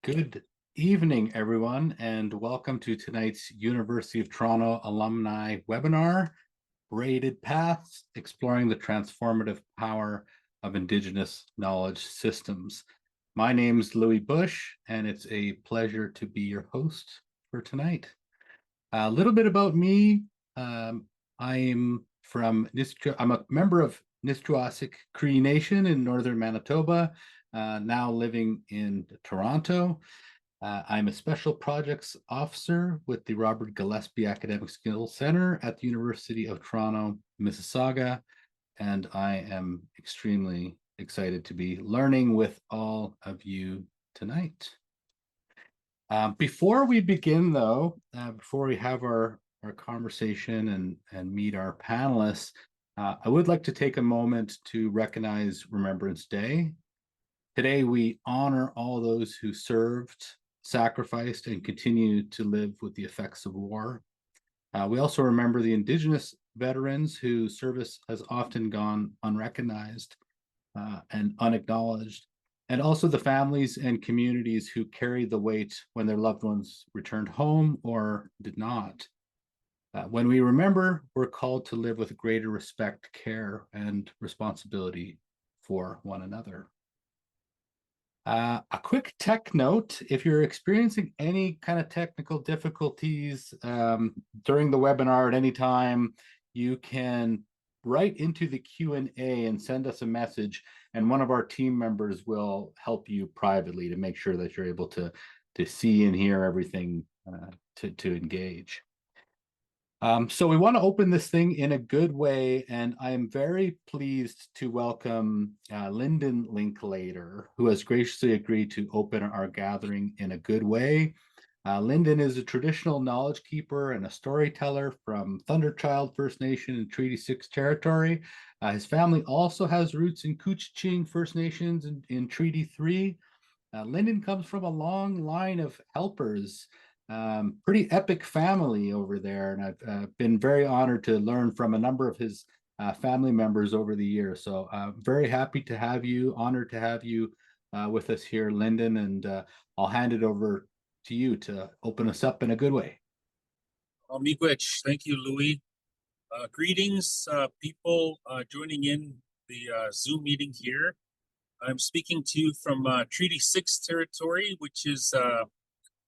Good evening, everyone, and welcome to tonight's University of Toronto alumni webinar, Braided Paths, Exploring the Transformative Power of Indigenous Knowledge Systems. My name's Louis Busch, and it's a pleasure to be your host for tonight. A little bit about me. I'm from I'm a member of Nisquamish Cree Nation in northern Manitoba, now living in Toronto. I'm a Special Projects Officer with the Robert Gillespie Academic Skills Center at the University of Toronto, Mississauga, and I am extremely excited to be learning with all of you tonight. Before we begin, though, before we have our conversation and meet our panelists, I would like to take a moment to recognize Remembrance Day. Today, we honor all those who served, sacrificed, and continue to live with the effects of war. We also remember the Indigenous veterans whose service has often gone unrecognized and unacknowledged, and also the families and communities who carried the weight when their loved ones returned home or did not. When we remember, we're called to live with greater respect, care, and responsibility for one another. A quick tech note, if you're experiencing any kind of technical difficulties during the webinar at any time, you can write into the Q&A and send us a message, and one of our team members will help you privately to make sure that you're able to see and hear everything to engage. So we want to open this thing in a good way, and I am very pleased to welcome Lyndon Linklater, who has graciously agreed to open our gathering in a good way. Lyndon is a traditional knowledge keeper and a storyteller from Thunderchild First Nation in Treaty 6 territory. His family also has roots in Couchiching First Nations in Treaty 3. Lyndon comes from a long line of helpers, pretty epic family over there, and I've been very honored to learn from a number of his family members over the years. So I'm very happy to have you, honored to have you with us here, Lyndon, and I'll hand it over to you to open us up in a good way. Miigwech. Thank you, Louis. Greetings, people joining in the Zoom meeting here. I'm speaking to you from Treaty 6 territory, which is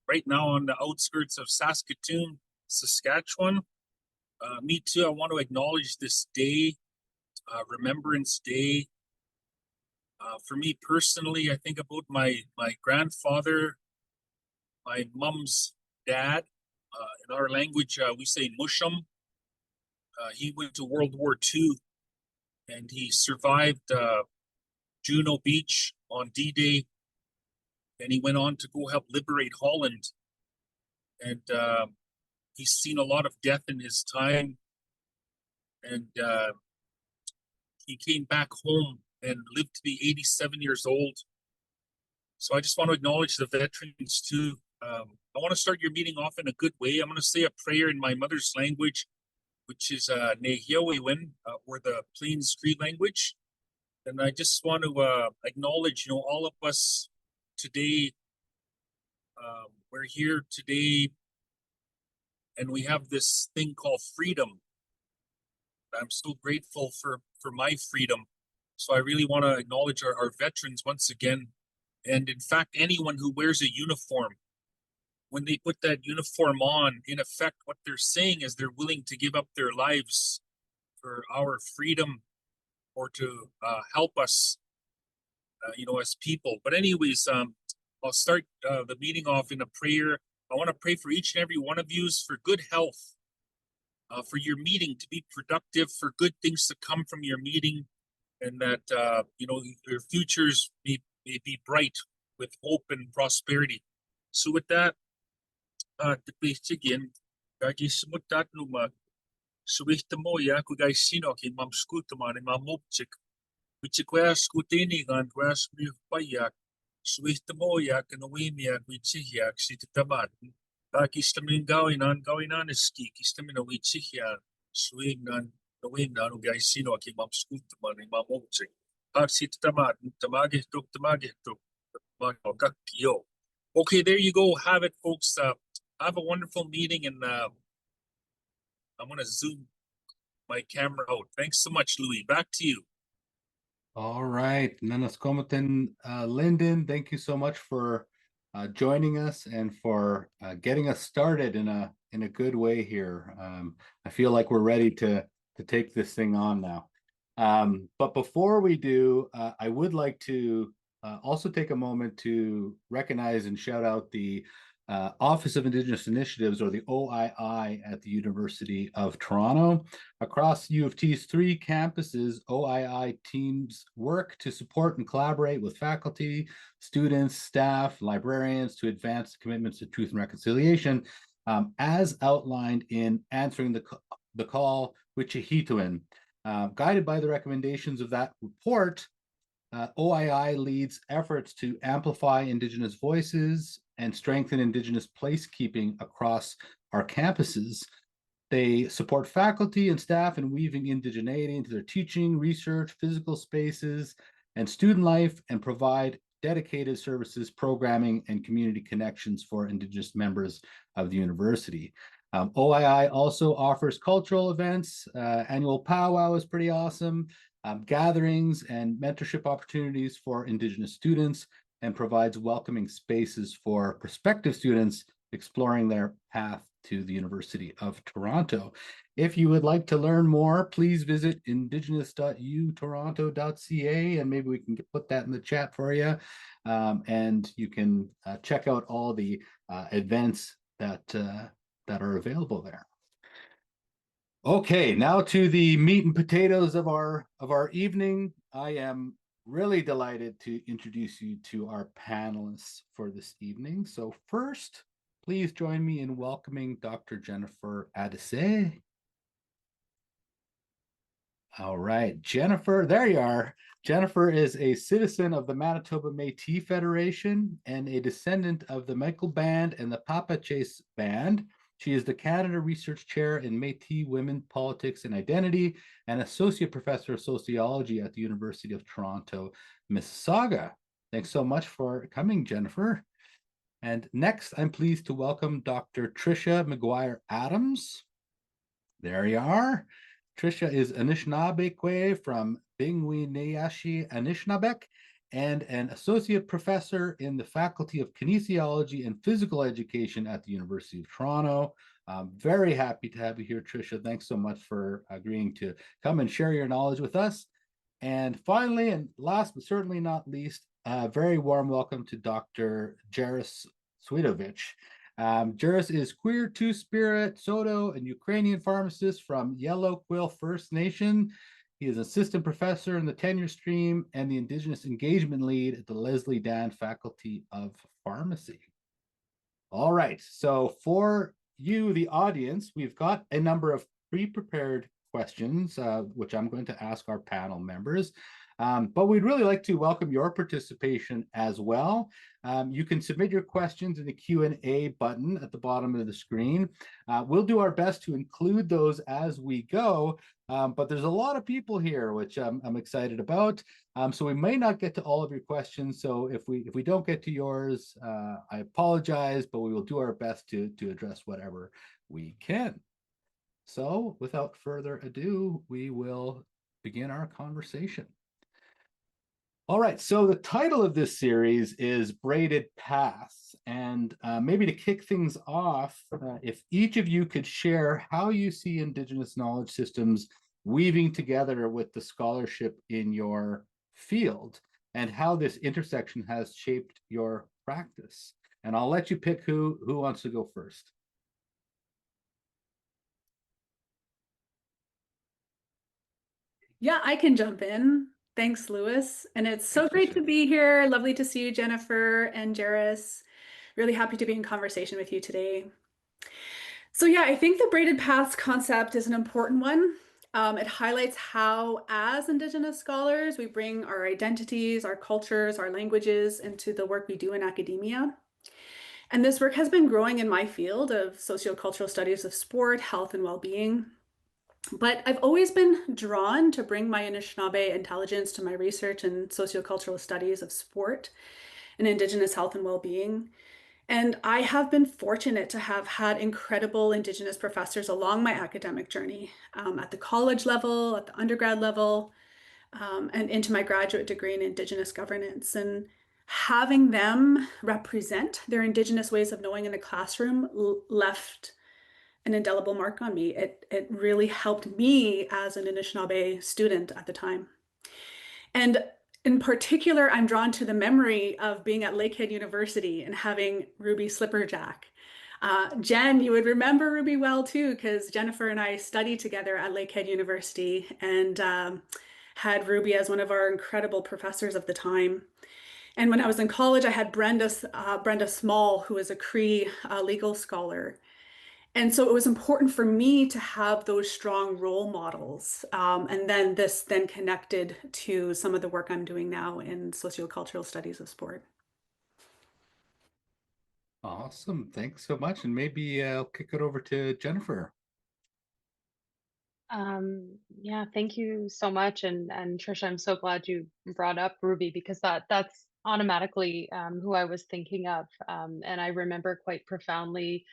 right now on the outskirts of Saskatoon, Saskatchewan. Me too, I want to acknowledge this day, Remembrance Day. For me personally, I think about my grandfather, my mom's dad. In our language, we say mushum. He went to World War II, and he survived Juno Beach on D-Day, and he went on to go help liberate Holland. And he's seen a lot of death in his time, and he came back home and lived to be 87 years old. So I just want to acknowledge the veterans too. I want to start your meeting off in a good way. I'm going to say a prayer in my mother's language, which is Nehiawewin, or the Plains Cree language. And I just want to acknowledge, all of us today. We're here today, and we have this thing called freedom. I'm so grateful for my freedom. So I really want to acknowledge our veterans once again. And in fact, anyone who wears a uniform, when they put that uniform on, in effect, what they're saying is they're willing to give up their lives for our freedom or to help us, as people. But anyways, I'll start the meeting off in a prayer. I want to pray for each and every one of you for good health, for your meeting to be productive, for good things to come from your meeting, and that, your futures may be bright with hope and prosperity. So with that, the begin, Swidrovich ku guys sino ki mam skutman mam mopchik, which grass skutini and grass mi payak, Swidrovich and Wimiak with Chihiak, sit the mat. Pakistamin going on a ski, Kistamin with Chihiak, swing on the wind on guys sino ki mam skutman mam mopchik. Pak sit the mat, Tamagi took the Magito, Magakio. Okay, there you go. Have it, folks. Have a wonderful meeting, and I'm gonna zoom my camera out. Thanks so much, Louis. Back to you. All right, Nanaskomatin, Lyndon, thank you so much for joining us and for getting us started in a good way here. I feel like we're ready to take this thing on now. But before we do, I would like to also take a moment to recognize and shout out the Office of Indigenous Initiatives, or the OII, at the University of Toronto. Across U of T's 3 campuses, OII teams work to support and collaborate with faculty, students, staff, librarians to advance commitments to truth and reconciliation, as outlined in Answering the Call, Couchiching. Guided by the recommendations of that report, OII leads efforts to amplify Indigenous voices and strengthen Indigenous placekeeping across our campuses. They support faculty and staff in weaving indigeneity into their teaching, research, physical spaces, and student life, and provide dedicated services, programming, and community connections for Indigenous members of the university. OII also offers cultural events. Annual powwow is pretty awesome. Gatherings and mentorship opportunities for Indigenous students, and provides welcoming spaces for prospective students exploring their path to the University of Toronto. If you would like to learn more, please visit indigenous.utoronto.ca, and maybe we can put that in the chat for you. And you can check out all the events that are available there. Okay, now to the meat and potatoes of our evening. I am really delighted to introduce you to our panelists for this evening. So first, please join me in welcoming Dr. Jennifer Adisse. All right, Jennifer, there you are. Jennifer is a citizen of the Manitoba Métis Federation and a descendant of the Michael Band and the Papa Chase Band. She is the Canada Research Chair in Métis Women, Politics and Identity, and Associate Professor of Sociology at the University of Toronto, Mississauga. Thanks so much for coming, Jennifer. And next, I'm pleased to welcome Dr. Tricia McGuire-Adams. There you are. Tricia is Anishinaabekwe from Bingwi-Neyashi Anishinaabek, and an associate professor in the Faculty of Kinesiology and Physical Education at the University of Toronto. I'm very happy to have you here, Tricia. Thanks so much for agreeing to come and share your knowledge with us. And finally, and last but certainly not least, a very warm welcome to Dr. Jaris Swidrovich. Jaris is queer, two-spirit, Soto, and Ukrainian pharmacist from Yellow Quill First Nation. He is assistant professor in the tenure stream and the Indigenous engagement lead at the Leslie Dan Faculty of Pharmacy. All right, so for you, the audience, we've got a number of pre-prepared questions, which I'm going to ask our panel members. But we'd really like to welcome your participation as well. You can submit your questions in the Q&A button at the bottom of the screen. We'll do our best to include those as we go, but there's a lot of people here, which I'm excited about. So we may not get to all of your questions. So if we don't get to yours, I apologize, but we will do our best to address whatever we can. So without further ado, we will begin our conversation. All right, so the title of this series is Braided Paths. And maybe to kick things off, if each of you could share how you see Indigenous knowledge systems weaving together with the scholarship in your field, and how this intersection has shaped your practice. And I'll let you pick who wants to go first. Yeah, I can jump in. Thanks, Louis. And it's so great to be here. Lovely to see you, Jennifer and Jaris. Really happy to be in conversation with you today. So yeah, I think the braided paths concept is an important one. It highlights how, as Indigenous scholars, we bring our identities, our cultures, our languages into the work we do in academia. And this work has been growing in my field of sociocultural studies of sport, health, and well-being. But I've always been drawn to bring my Anishinaabe intelligence to my research and sociocultural studies of sport and Indigenous health and well-being. And I have been fortunate to have had incredible Indigenous professors along my academic journey, at the college level, at the undergrad level, and into my graduate degree in Indigenous governance. And having them represent their Indigenous ways of knowing in the classroom left an indelible mark on me. It really helped me as an Anishinaabe student at the time. And in particular, I'm drawn to the memory of being at Lakehead University and having Ruby Slipperjack. Jen, you would remember Ruby well too, because Jennifer and I studied together at Lakehead University and had Ruby as one of our incredible professors of the time. And when I was in college, I had Brenda Small, who is a Cree legal scholar. And so it was important for me to have those strong role models. And then this then connected to some of the work I'm doing now in sociocultural studies of sport. Awesome. Thanks so much. And maybe I'll kick it over to Jennifer. Yeah, thank you so much. And Tricia, I'm so glad you brought up Ruby because that's automatically who I was thinking of. And I remember quite profoundly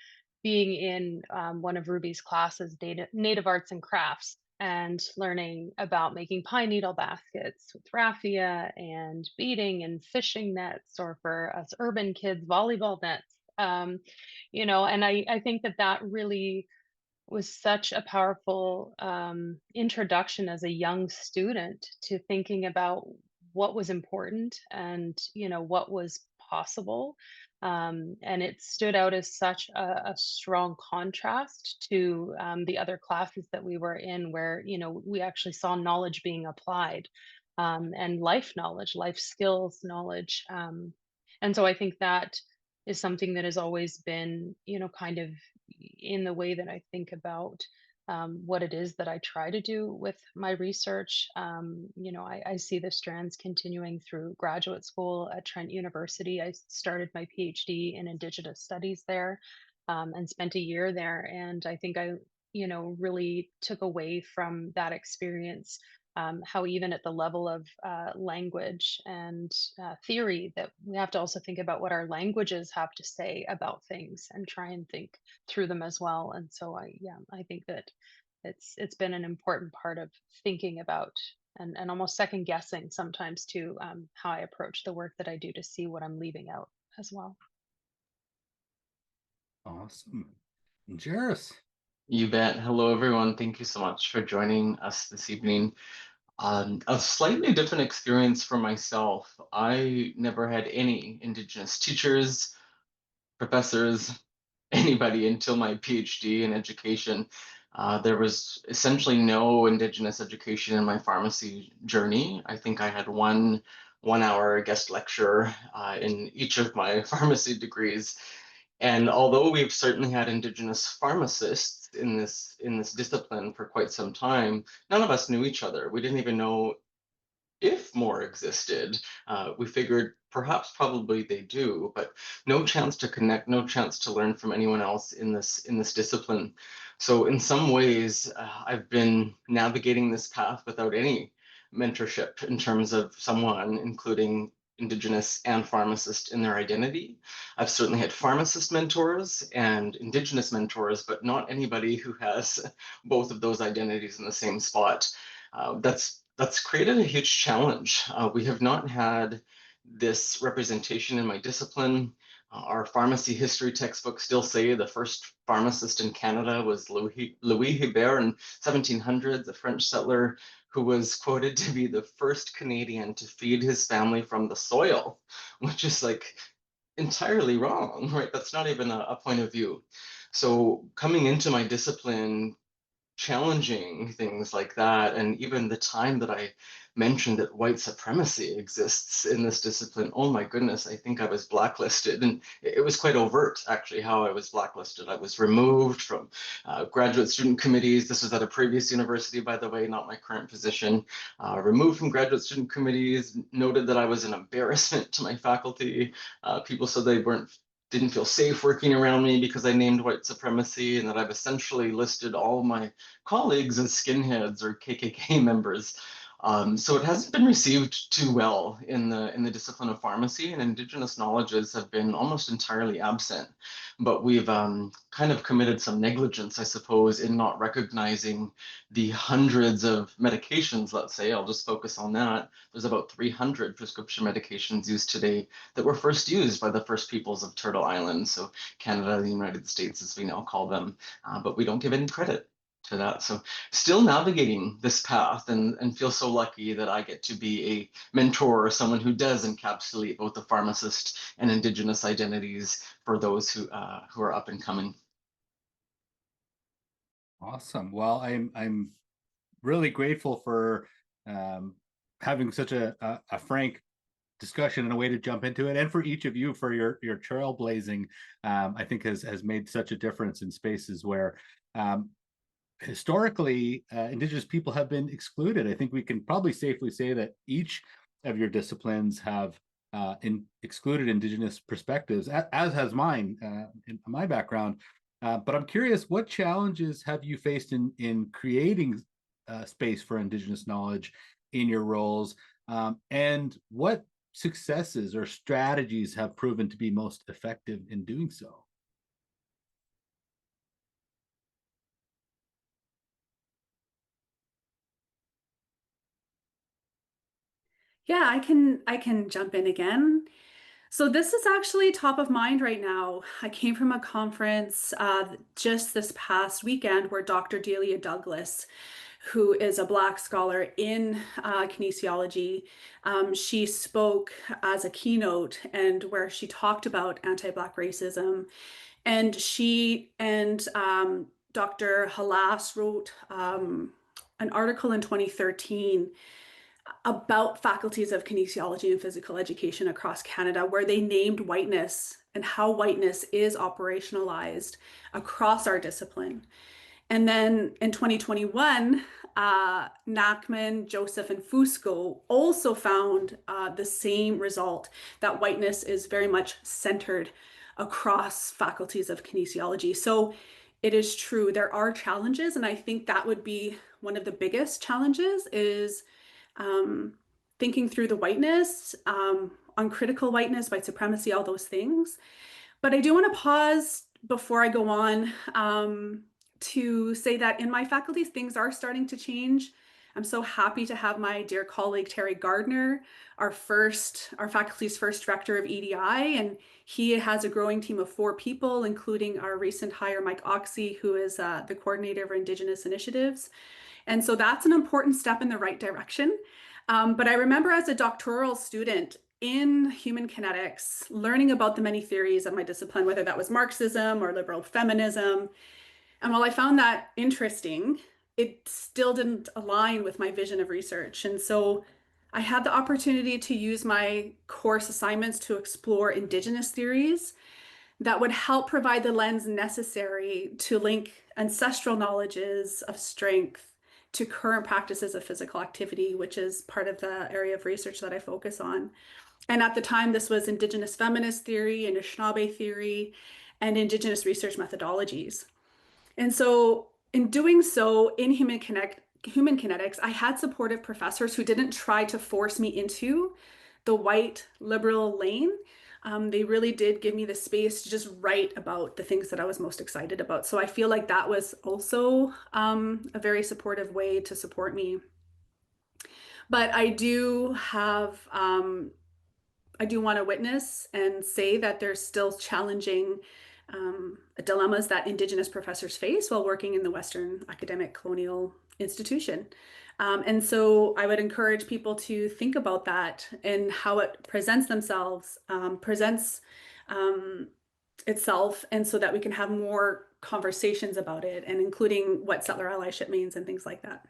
being in one of Ruby's classes, Native Arts and Crafts, and learning about making pine needle baskets with raffia and beading and fishing nets, or for us urban kids, volleyball nets. And I think that really was such a powerful introduction as a young student to thinking about what was important and what was possible, and it stood out as such a strong contrast to the other classes that we were in, where we actually saw knowledge being applied, and life knowledge, life skills knowledge, and so I think that is something that has always been kind of in the way that I think about what it is that I try to do with my research. I see the strands continuing through graduate school at Trent University. I started my PhD in Indigenous studies there, and spent a year there. And I think I, really took away from that experience how even at the level of language and theory, that we have to also think about what our languages have to say about things and try and think through them as well. And so I think that it's been an important part of thinking about and almost second guessing sometimes too, how I approach the work that I do, to see what I'm leaving out as well. Awesome. Jaris. You bet. Hello, everyone. Thank you so much for joining us this evening. A slightly different experience for myself. I never had any Indigenous teachers, professors, anybody until my PhD in education. There was essentially no Indigenous education in my pharmacy journey. I think I had one hour guest lecture in each of my pharmacy degrees. And although we've certainly had Indigenous pharmacists in this discipline for quite some time, none of us knew each other. We didn't even know if more existed. We figured probably they do, but no chance to connect, no chance to learn from anyone else in this discipline. So in some ways, I've been navigating this path without any mentorship in terms of someone including Indigenous and pharmacist in their identity. I've certainly had pharmacist mentors and Indigenous mentors, but not anybody who has both of those identities in the same spot. That's created a huge challenge. We have not had this representation in my discipline. Our pharmacy history textbooks still say the first pharmacist in Canada was Louis Hébert in 1700s, a French settler who was quoted to be the first Canadian to feed his family from the soil, which is like entirely wrong, right? That's not even a point of view. So coming into my discipline, challenging things like that, and even the time that I mentioned that white supremacy exists in this discipline, oh my goodness, I think I was blacklisted. And it was quite overt, actually, how I was blacklisted. I was removed from graduate student committees. This was at a previous university, by the way, not my current position. Removed from graduate student committees, noted that I was an embarrassment to my faculty. People said they didn't feel safe working around me because I named white supremacy, and that I've essentially listed all my colleagues as skinheads or KKK members. So it hasn't been received too well in the discipline of pharmacy, and Indigenous knowledges have been almost entirely absent. But we've kind of committed some negligence, I suppose, in not recognizing the hundreds of medications, let's say. I'll just focus on that. There's about 300 prescription medications used today that were first used by the first peoples of Turtle Island, so Canada, the United States, as we now call them, but we don't give any credit to that. So still navigating this path, and feel so lucky that I get to be a mentor or someone who does encapsulate both the pharmacist and Indigenous identities for those who are up and coming. Awesome. Well, I'm really grateful for having such a frank discussion and a way to jump into it, and for each of you for your trailblazing. I think has made such a difference in spaces where historically Indigenous people have been excluded. I think we can probably safely say that each of your disciplines have excluded Indigenous perspectives, as has mine in my background. But I'm curious, what challenges have you faced in creating space for Indigenous knowledge in your roles, and what successes or strategies have proven to be most effective in doing so? Yeah, I can jump in again. So this is actually top of mind right now. I came from a conference just this past weekend where Dr. Delia Douglas, who is a Black scholar in kinesiology, she spoke as a keynote, and where she talked about anti-Black racism. And she and Dr. Halas wrote an article in 2013 about faculties of kinesiology and physical education across Canada, where they named whiteness and how whiteness is operationalized across our discipline. And then in 2021, Nachman, Joseph, and Fusco also found the same result, that whiteness is very much centered across faculties of kinesiology. So it is true, there are challenges, and I think that would be one of the biggest challenges is thinking through the whiteness, uncritical whiteness, white supremacy, all those things. But I do want to pause before I go on to say that in my faculties, things are starting to change. I'm so happy to have my dear colleague, Terry Gardner, our faculty's first director of EDI, and he has a growing team of 4 people, including our recent hire, Mike Oxy, who is the coordinator of Indigenous initiatives. And so that's an important step in the right direction. But I remember as a doctoral student in human kinetics, learning about the many theories of my discipline, whether that was Marxism or liberal feminism. And while I found that interesting, it still didn't align with my vision of research. And so I had the opportunity to use my course assignments to explore Indigenous theories that would help provide the lens necessary to link ancestral knowledges of strength to current practices of physical activity, which is part of the area of research that I focus on. And at the time, this was Indigenous feminist theory, Anishinaabe theory, and Indigenous research methodologies. And so in doing so in human kinetics, I had supportive professors who didn't try to force me into the white liberal lane. They really did give me the space to just write about the things that I was most excited about. So I feel like that was also a very supportive way to support me. But I do want to witness and say that there's still challenging dilemmas that Indigenous professors face while working in the Western academic colonial institution. And so I would encourage people to think about that and how it presents itself, and so that we can have more conversations about it, and including what settler allyship means and things like that.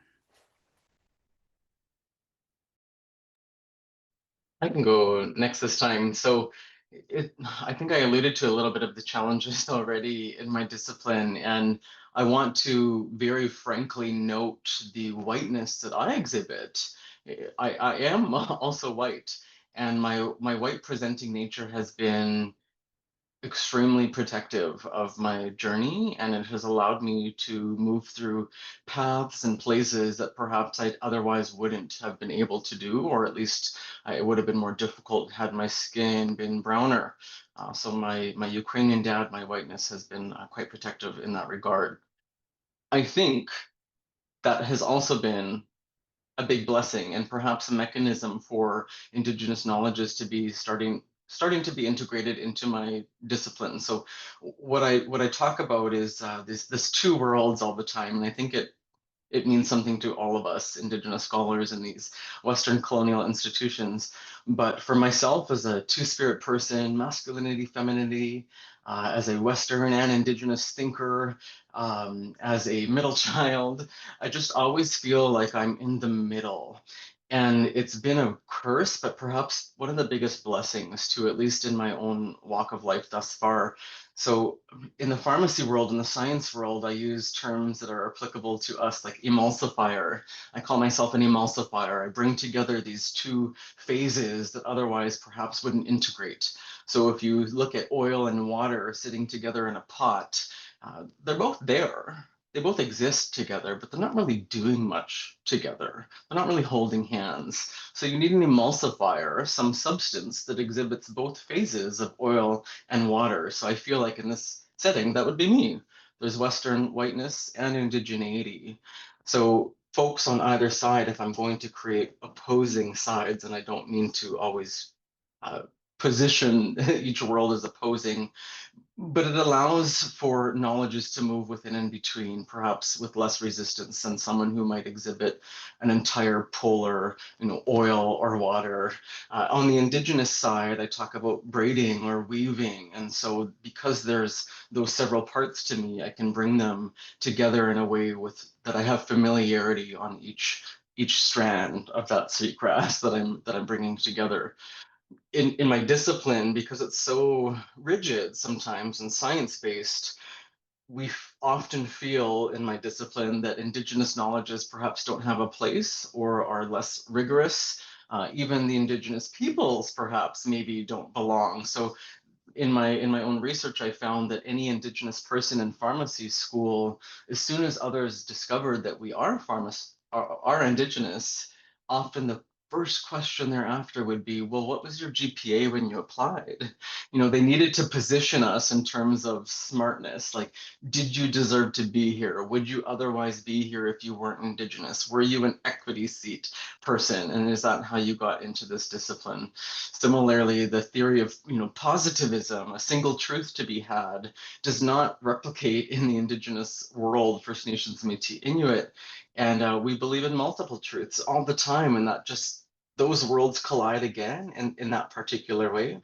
I can go next this time. So I think I alluded to a little bit of the challenges already in my discipline, and I want to very frankly note the whiteness that I exhibit. I am also white, and my white presenting nature has been extremely protective of my journey, and it has allowed me to move through paths and places that perhaps I otherwise wouldn't have been able to do, or at least it would have been more difficult had my skin been browner. So my Ukrainian dad, my whiteness, has been quite protective in that regard. I think that has also been a big blessing and perhaps a mechanism for Indigenous knowledges to be starting to be integrated into my discipline. So what I talk about is this two worlds all the time, and I think it means something to all of us Indigenous scholars in these Western colonial institutions. But for myself, as a two-spirit person, masculinity, femininity, as a Western and Indigenous thinker, as a middle child, I just always feel like I'm in the middle. And it's been a curse, but perhaps one of the biggest blessings to, at least in my own walk of life thus far. So in the pharmacy world, in the science world, I use terms that are applicable to us, like emulsifier. I call myself an emulsifier. I bring together these two phases that otherwise perhaps wouldn't integrate. So if you look at oil and water sitting together in a pot, they're both there. They both exist together, but they're not really doing much together. They're not really holding hands. So you need an emulsifier, some substance that exhibits both phases of oil and water. So I feel like in this setting, that would be me. There's Western whiteness and indigeneity. So folks on either side, if I'm going to create opposing sides, and I don't mean to always uh, position each world as opposing, but it allows for knowledges to move within and between, perhaps with less resistance than someone who might exhibit an entire polar, oil or water. On the Indigenous side, I talk about braiding or weaving. And so because there's those several parts to me, I can bring them together in a way that I have familiarity on each strand of that seagrass that I'm bringing together. In my discipline, because it's so rigid sometimes and science-based, we often feel in my discipline that Indigenous knowledges perhaps don't have a place or are less rigorous. Even the Indigenous peoples perhaps maybe don't belong. So in my own research, I found that any Indigenous person in pharmacy school, as soon as others discovered that we are Indigenous, often the first question thereafter would be, well, what was your GPA when you applied? They needed to position us in terms of smartness. Like, did you deserve to be here? Would you otherwise be here if you weren't Indigenous? Were you an equity seat person? And is that how you got into this discipline? Similarly, the theory of positivism, a single truth to be had, does not replicate in the Indigenous world, First Nations, Métis, Inuit, and we believe in multiple truths all the time, and that just those worlds collide again in that particular way.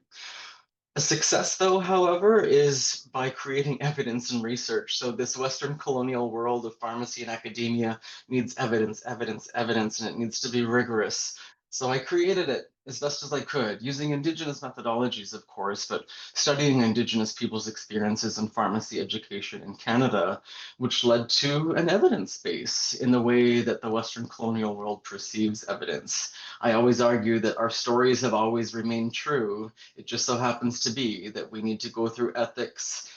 A success, though, however, is by creating evidence and research. So this Western colonial world of pharmacy and academia needs evidence, evidence, evidence, and it needs to be rigorous. So I created it as best as I could, using Indigenous methodologies, of course, but studying Indigenous people's experiences in pharmacy education in Canada, which led to an evidence base in the way that the Western colonial world perceives evidence. I always argue that our stories have always remained true. It just so happens to be that we need to go through ethics,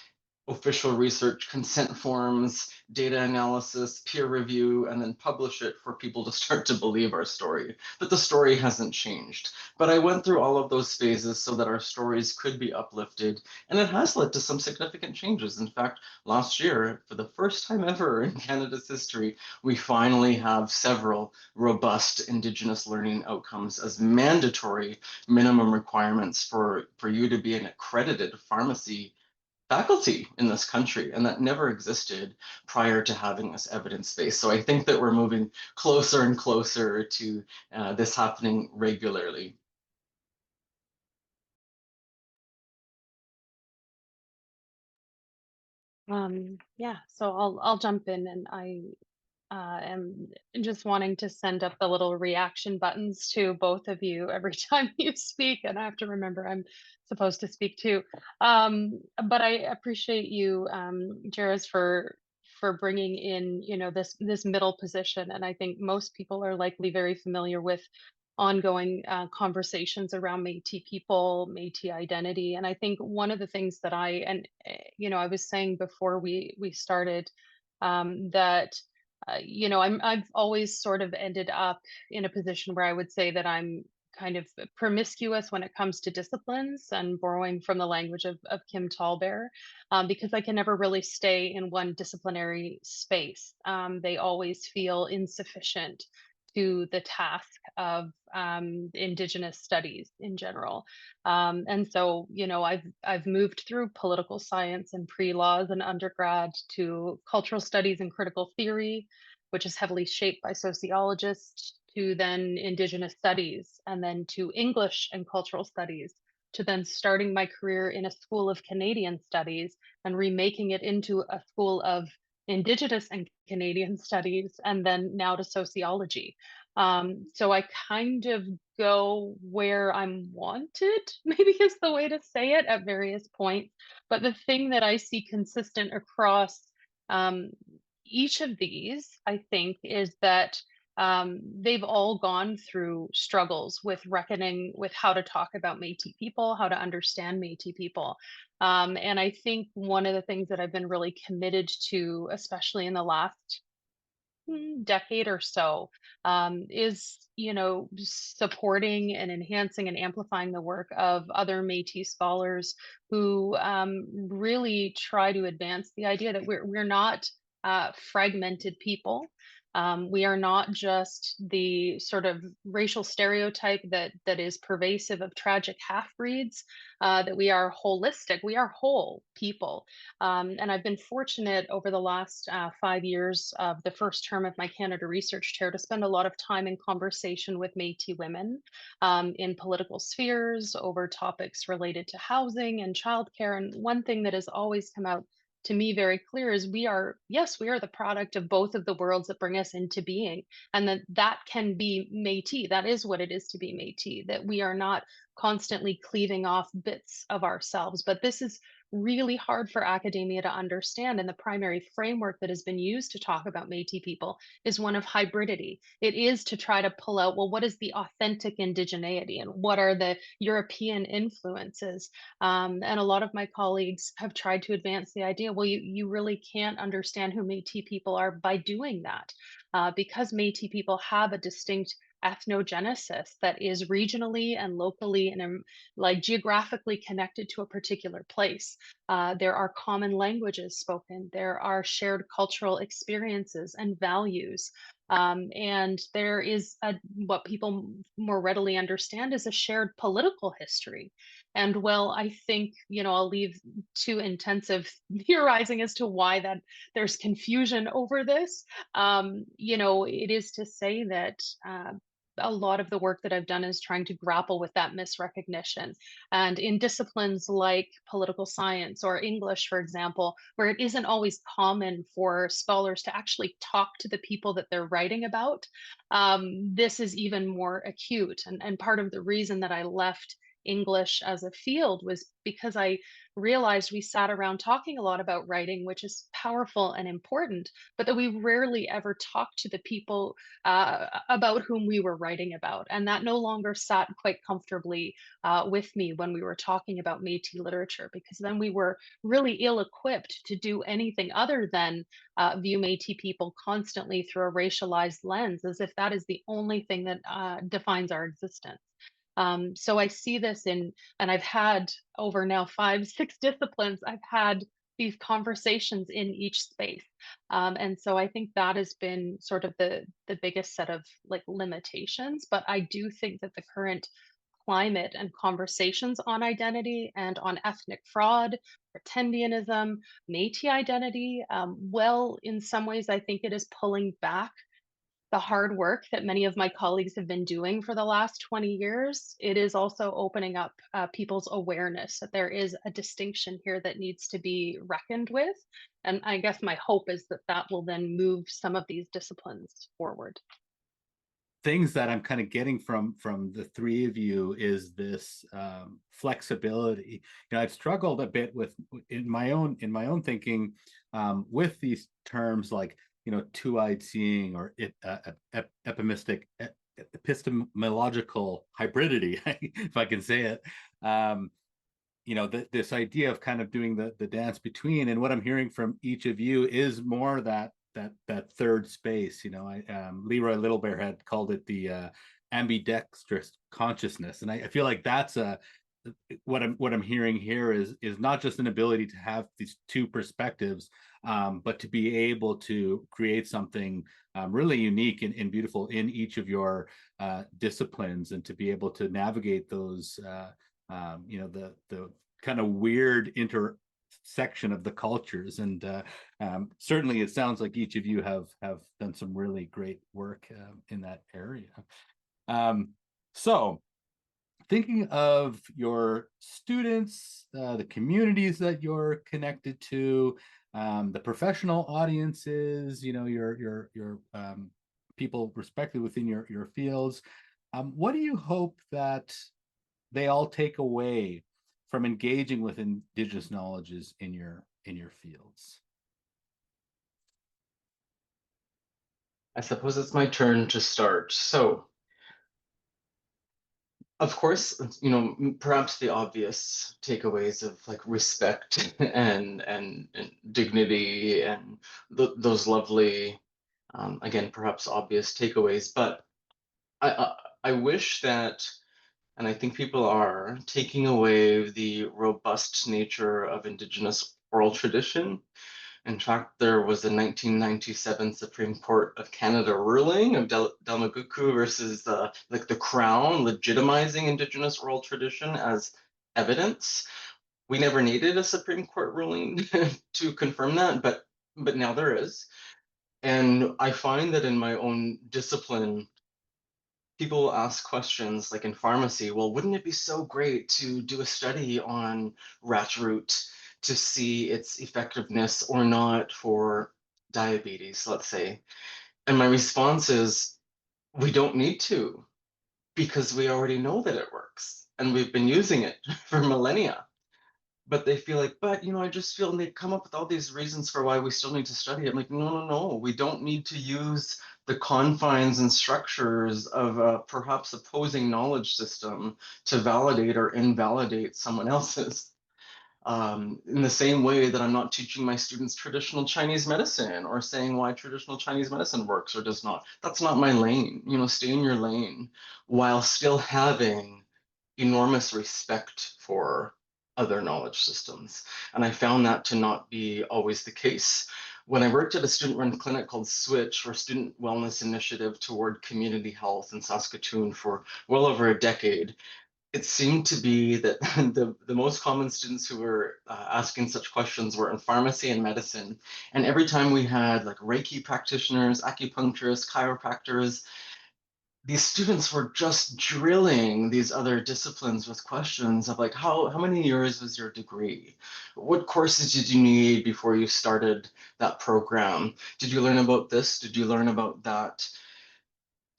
official research, consent forms, data analysis, peer review, and then publish it for people to start to believe our story. But the story hasn't changed. But I went through all of those phases so that our stories could be uplifted, and it has led to some significant changes. In fact, last year, for the first time ever in Canada's history, we finally have several robust Indigenous learning outcomes as mandatory minimum requirements for you to be an accredited pharmacy faculty in this country, and that never existed prior to having this evidence base. So I think that we're moving closer and closer to this happening regularly. Yeah, so I'll jump in, and I am just wanting to send up the little reaction buttons to both of you every time you speak, and I have to remember I'm supposed to speak too. But I appreciate you, Jaris, for bringing in this middle position, and I think most people are likely very familiar with ongoing conversations around Métis people, Métis identity. And I think one of the things that I was saying before we started that I've always sort of ended up in a position where I would say that I'm kind of promiscuous when it comes to disciplines, and borrowing from the language of Kim Tallbear, because I can never really stay in one disciplinary space. They always feel insufficient to the task of Indigenous studies in general. And so, I've moved through political science and pre-laws and undergrad to cultural studies and critical theory, which is heavily shaped by sociologists, to then Indigenous studies, and then to English and cultural studies, to then starting my career in a school of Canadian studies and remaking it into a school of Indigenous and Canadian studies, and then now to sociology. So I kind of go where I'm wanted, maybe is the way to say it, at various points. But the thing that I see consistent across um, each of these, I think, is that they've all gone through struggles with reckoning with how to talk about Métis people, how to understand Métis people. And I think one of the things that I've been really committed to, especially in the last decade or so, is supporting and enhancing and amplifying the work of other Métis scholars who really try to advance the idea that we're not fragmented people. We are not just the sort of racial stereotype that is pervasive of tragic half-breeds, that we are holistic, we are whole people. And I've been fortunate over the last 5 years of the first term of my Canada Research Chair to spend a lot of time in conversation with Métis women in political spheres over topics related to housing and childcare. And one thing that has always come out to me very clear is we are the product of both of the worlds that bring us into being, and that can be Métis. That is what it is to be Métis, that we are not constantly cleaving off bits of ourselves. But this is really hard for academia to understand, and the primary framework that has been used to talk about Métis people is one of hybridity. It is to try to pull out, well, what is the authentic indigeneity and what are the European influences? And a lot of my colleagues have tried to advance the idea, well, you really can't understand who Métis people are by doing that, because Métis people have a distinct ethnogenesis that is regionally and locally and like geographically connected to a particular place. There are common languages spoken. There are shared cultural experiences and values. And there is what people more readily understand is a shared political history. And well, I think, I'll leave too intensive theorizing as to why that there's confusion over this. It is to say that a lot of the work that I've done is trying to grapple with that misrecognition. And in disciplines like political science or English, for example, where it isn't always common for scholars to actually talk to the people that they're writing about, this is even more acute. And part of the reason that I left English as a field was because I realized we sat around talking a lot about writing, which is powerful and important, but that we rarely ever talked to the people about whom we were writing about. And that no longer sat quite comfortably with me when we were talking about Métis literature, because then we were really ill-equipped to do anything other than view Métis people constantly through a racialized lens, as if that is the only thing that defines our existence. So I see this and I've had over now 5, 6 disciplines, I've had these conversations in each space. And so I think that has been sort of the biggest set of like limitations, but I do think that the current climate and conversations on identity and on ethnic fraud, pretendianism, Métis identity, well, in some ways, I think it is pulling back the hard work that many of my colleagues have been doing for the last 20 years. It is also opening up people's awareness that there is a distinction here that needs to be reckoned with. And I guess my hope is that that will then move some of these disciplines forward. Things that I'm kind of getting from the three of you is this flexibility. I've struggled a bit with in my own thinking with these terms like two-eyed seeing or epimistic epistemological hybridity, if I can say it. This idea of kind of doing the dance between, and what I'm hearing from each of you is more that third space. Leroy Little Bear had called it the ambidextrous consciousness, and I feel like that's what I'm hearing here is not just an ability to have these two perspectives, but to be able to create something really unique and beautiful in each of your disciplines, and to be able to navigate those the kind of weird intersection of the cultures. And certainly it sounds like each of you have done some really great work in that area. So thinking of your students, the communities that you're connected to, the professional audiences, your people respectively within your fields, what do you hope that they all take away from engaging with Indigenous knowledges in your fields? I suppose it's my turn to start. So, of course, perhaps the obvious takeaways of like respect and dignity and those lovely, again, perhaps obvious takeaways. But I wish that, and I think people are taking away the robust nature of Indigenous oral tradition. In fact, there was a 1997 Supreme Court of Canada ruling of Delmaguku versus the Crown legitimizing Indigenous oral tradition as evidence. We never needed a Supreme Court ruling to confirm that, but now there is. And I find that in my own discipline, people ask questions like in pharmacy, well, wouldn't it be so great to do a study on rat root to see its effectiveness or not for diabetes, let's say? And my response is, we don't need to, because we already know that it works and we've been using it for millennia. But they feel like, but I just feel, and they come up with all these reasons for why we still need to study it. I'm like, no, we don't need to use the confines and structures of a perhaps opposing knowledge system to validate or invalidate someone else's. In the same way that I'm not teaching my students traditional Chinese medicine or saying why traditional Chinese medicine works or does not. That's not my lane. Stay in your lane while still having enormous respect for other knowledge systems. And I found that to not be always the case. When I worked at a student-run clinic called Switch, or Student Wellness Initiative toward Community Health in Saskatoon for well over a decade, it seemed to be that the most common students who were asking such questions were in pharmacy and medicine. And every time we had like Reiki practitioners, acupuncturists, chiropractors, these students were just drilling these other disciplines with questions of like, how many years was your degree? What courses did you need before you started that program? Did you learn about this? Did you learn about that?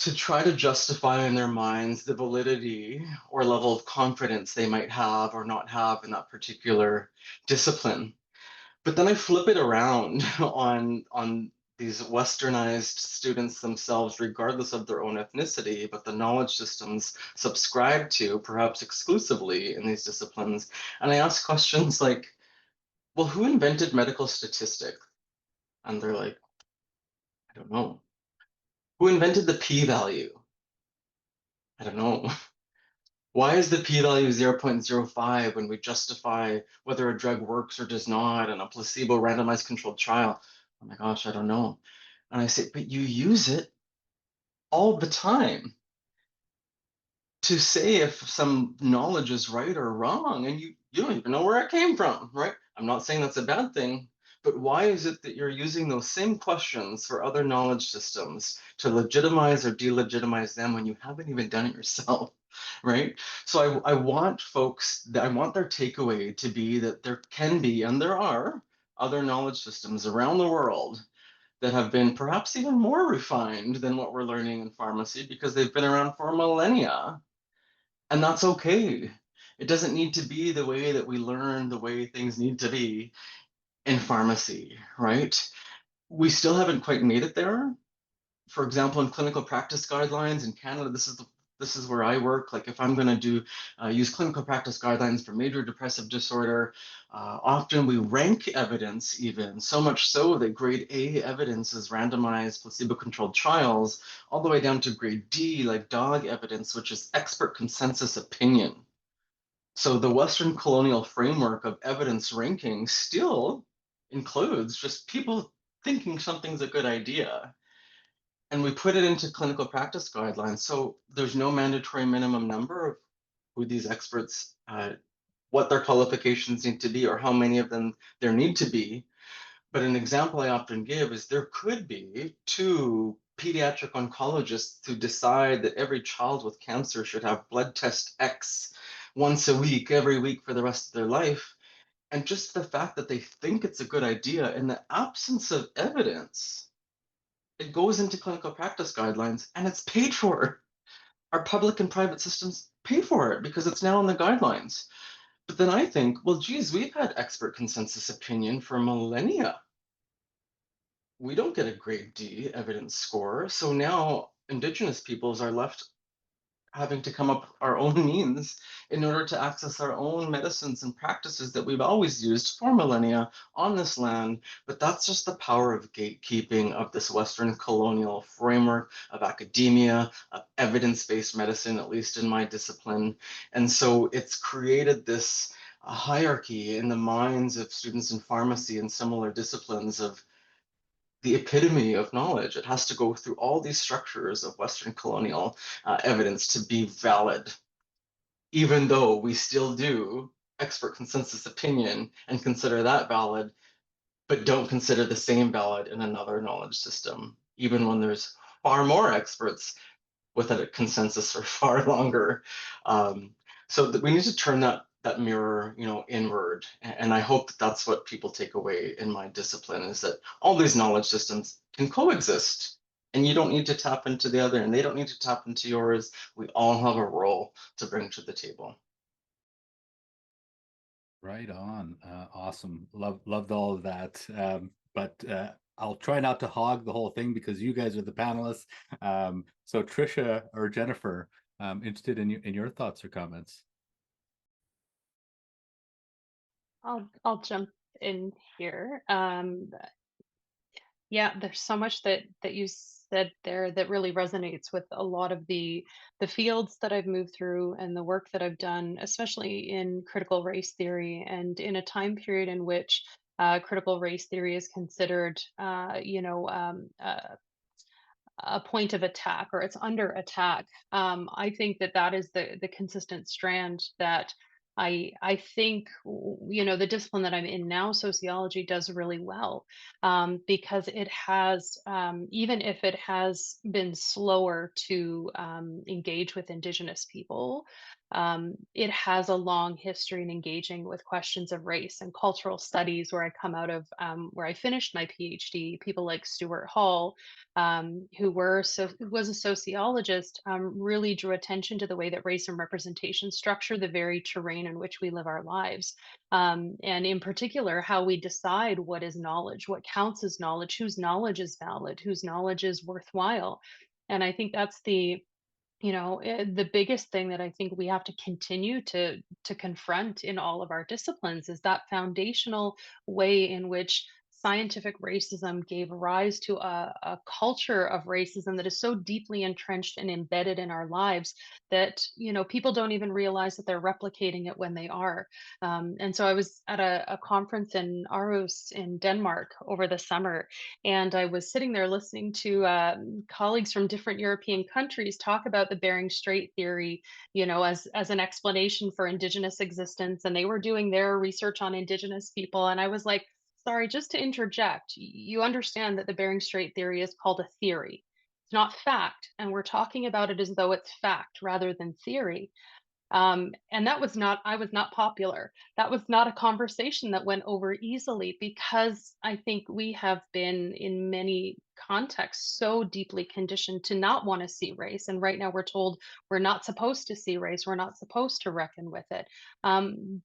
To try to justify in their minds the validity or level of confidence they might have or not have in that particular discipline. But then I flip it around on these westernized students themselves, regardless of their own ethnicity, but the knowledge systems subscribe to, perhaps exclusively in these disciplines. And I ask questions like, well, who invented medical statistics? And they're like, I don't know. Who invented the p-value? I don't know. Why is the p-value 0.05 when we justify whether a drug works or does not in a placebo randomized controlled trial? Oh my gosh, I don't know. And I say, but you use it all the time to say if some knowledge is right or wrong, and you don't even know where it came from, right? I'm not saying that's a bad thing, but why is it that you're using those same questions for other knowledge systems to legitimize or delegitimize them when you haven't even done it yourself? Right? So I want folks, I want their takeaway to be that there can be, and there are, other knowledge systems around the world that have been perhaps even more refined than what we're learning in pharmacy because they've been around for millennia. And that's okay. It doesn't need to be the way that we learn the way things need to be in pharmacy, right? We still haven't quite made it there, For example, in clinical practice guidelines in Canada, this is where I work. Like if I'm going to do use clinical practice guidelines for major depressive disorder, often we rank evidence, even so much so that grade A evidence is randomized placebo-controlled trials, all the way down to grade D, like dog evidence, which is expert consensus opinion. So the Western colonial framework of evidence ranking still includes just people thinking something's a good idea. And we put it into clinical practice guidelines. So there's no mandatory minimum number of who these experts, what their qualifications need to be, or how many of them there need to be. But an example I often give is there could be 2 pediatric oncologists who decide that every child with cancer should have blood test X once a week, every week for the rest of their life. And just the fact that they think it's a good idea in the absence of evidence, it goes into clinical practice guidelines and it's paid for. Our public and private systems pay for it because it's now in the guidelines. But then I think, well, geez, we've had expert consensus opinion for millennia. We don't get a grade D evidence score. So now Indigenous peoples are left having to come up our own means in order to access our own medicines and practices that we've always used for millennia on this land. But that's just the power of gatekeeping of this Western colonial framework of academia, of evidence-based medicine, at least in my discipline. And so it's created this hierarchy in the minds of students in pharmacy and similar disciplines of the epitome of knowledge. It has to go through all these structures of Western colonial evidence to be valid, even though we still do expert consensus opinion and consider that valid, but don't consider the same valid in another knowledge system, even when there's far more experts with a consensus for far longer. So that we need to turn that mirror, inward. And I hope that that's what people take away in my discipline, is that all these knowledge systems can coexist, and you don't need to tap into the other, and they don't need to tap into yours. We all have a role to bring to the table. Right on. Awesome. Loved all of that. But I'll try not to hog the whole thing because you guys are the panelists. So Tricia or Jennifer, interested in your thoughts or comments. I'll jump in here. Yeah, there's so much that you said there that really resonates with a lot of the fields that I've moved through and the work that I've done, especially in critical race theory and in a time period in which critical race theory is considered, a point of attack, or it's under attack. I think that is the consistent strand that I think the discipline that I'm in now, sociology, does really well, because it has, even if it has been slower to engage with Indigenous people, it has a long history in engaging with questions of race and cultural studies. Where I come out of, where I finished my PhD, people like Stuart Hall, who was a sociologist, really drew attention to the way that race and representation structure the very terrain in which we live our lives, and in particular how we decide what is knowledge, what counts as knowledge, whose knowledge is valid, whose knowledge is worthwhile. And I think that's the biggest thing that I think we have to continue to confront in all of our disciplines is that foundational way in which scientific racism gave rise to a culture of racism that is so deeply entrenched and embedded in our lives that people don't even realize that they're replicating it when they are. And so I was at a conference in Aarhus in Denmark over the summer, and I was sitting there listening to colleagues from different European countries talk about the Bering Strait theory, as an explanation for Indigenous existence. And they were doing their research on Indigenous people. And I was like, sorry, just to interject, you understand that the Bering Strait theory is called a theory. It's not fact. And we're talking about it as though it's fact rather than theory. And I was not popular. That was not a conversation that went over easily, because I think we have been in many context so deeply conditioned to not want to see race. And right now we're told we're not supposed to see race, we're not supposed to reckon with it.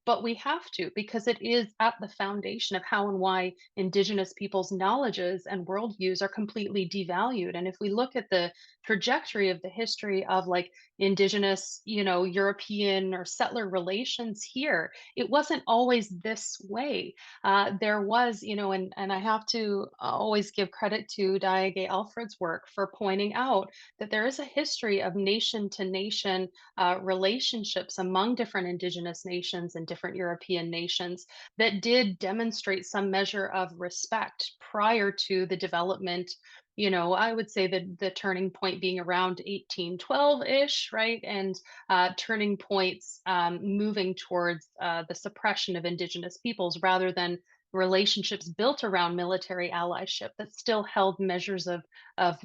But we have to, because it is at the foundation of how and why Indigenous people's knowledges and worldviews are completely devalued. And if we look at the trajectory of the history of like Indigenous, European or settler relations here, it wasn't always this way. There was, and I have to always give credit to Diage Alfred's work for pointing out that there is a history of nation to nation relationships among different Indigenous nations and different European nations that did demonstrate some measure of respect prior to the development. I would say that the turning point being around 1812-ish, right? And turning points moving towards the suppression of Indigenous peoples rather than relationships built around military allyship that still held measures of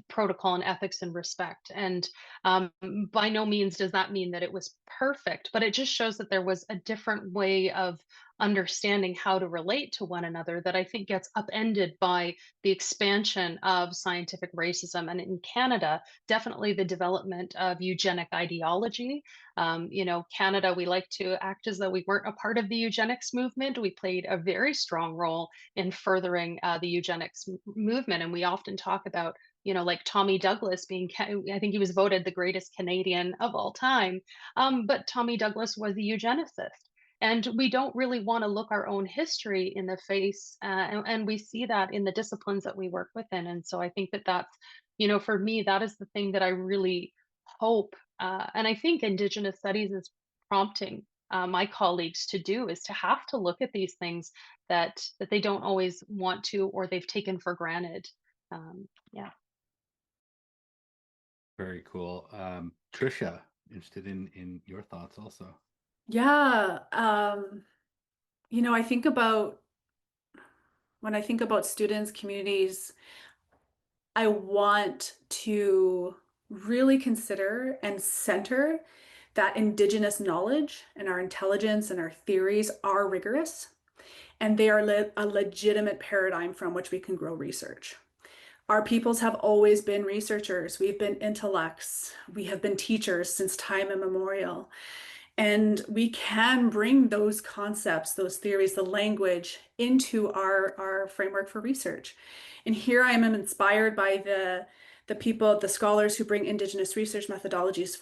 protocol and ethics and respect. And by no means does that mean that it was perfect, but it just shows that there was a different way of understanding how to relate to one another that I think gets upended by the expansion of scientific racism. And in Canada, definitely the development of eugenic ideology. Canada, we like to act as though we weren't a part of the eugenics movement. We played a very strong role in furthering the eugenics movement. And we often talk about, like Tommy Douglas being, I think he was voted the greatest Canadian of all time. But Tommy Douglas was a eugenicist. And we don't really want to look our own history in the face. And we see that in the disciplines that we work within. And so I think that that's, for me, that is the thing that I really hope. And I think Indigenous studies is prompting my colleagues to do is to have to look at these things that they don't always want to or they've taken for granted. Yeah. Very cool. Tricia, interested in your thoughts also. Yeah. I think about when I think about students, communities, I want to really consider and center that Indigenous knowledge and our intelligence and our theories are rigorous, and they are a legitimate paradigm from which we can grow research. Our peoples have always been researchers. We've been intellects. We have been teachers since time immemorial. And we can bring those concepts, those theories, the language into our framework for research. And here I am inspired by the people, the scholars who bring Indigenous research methodologies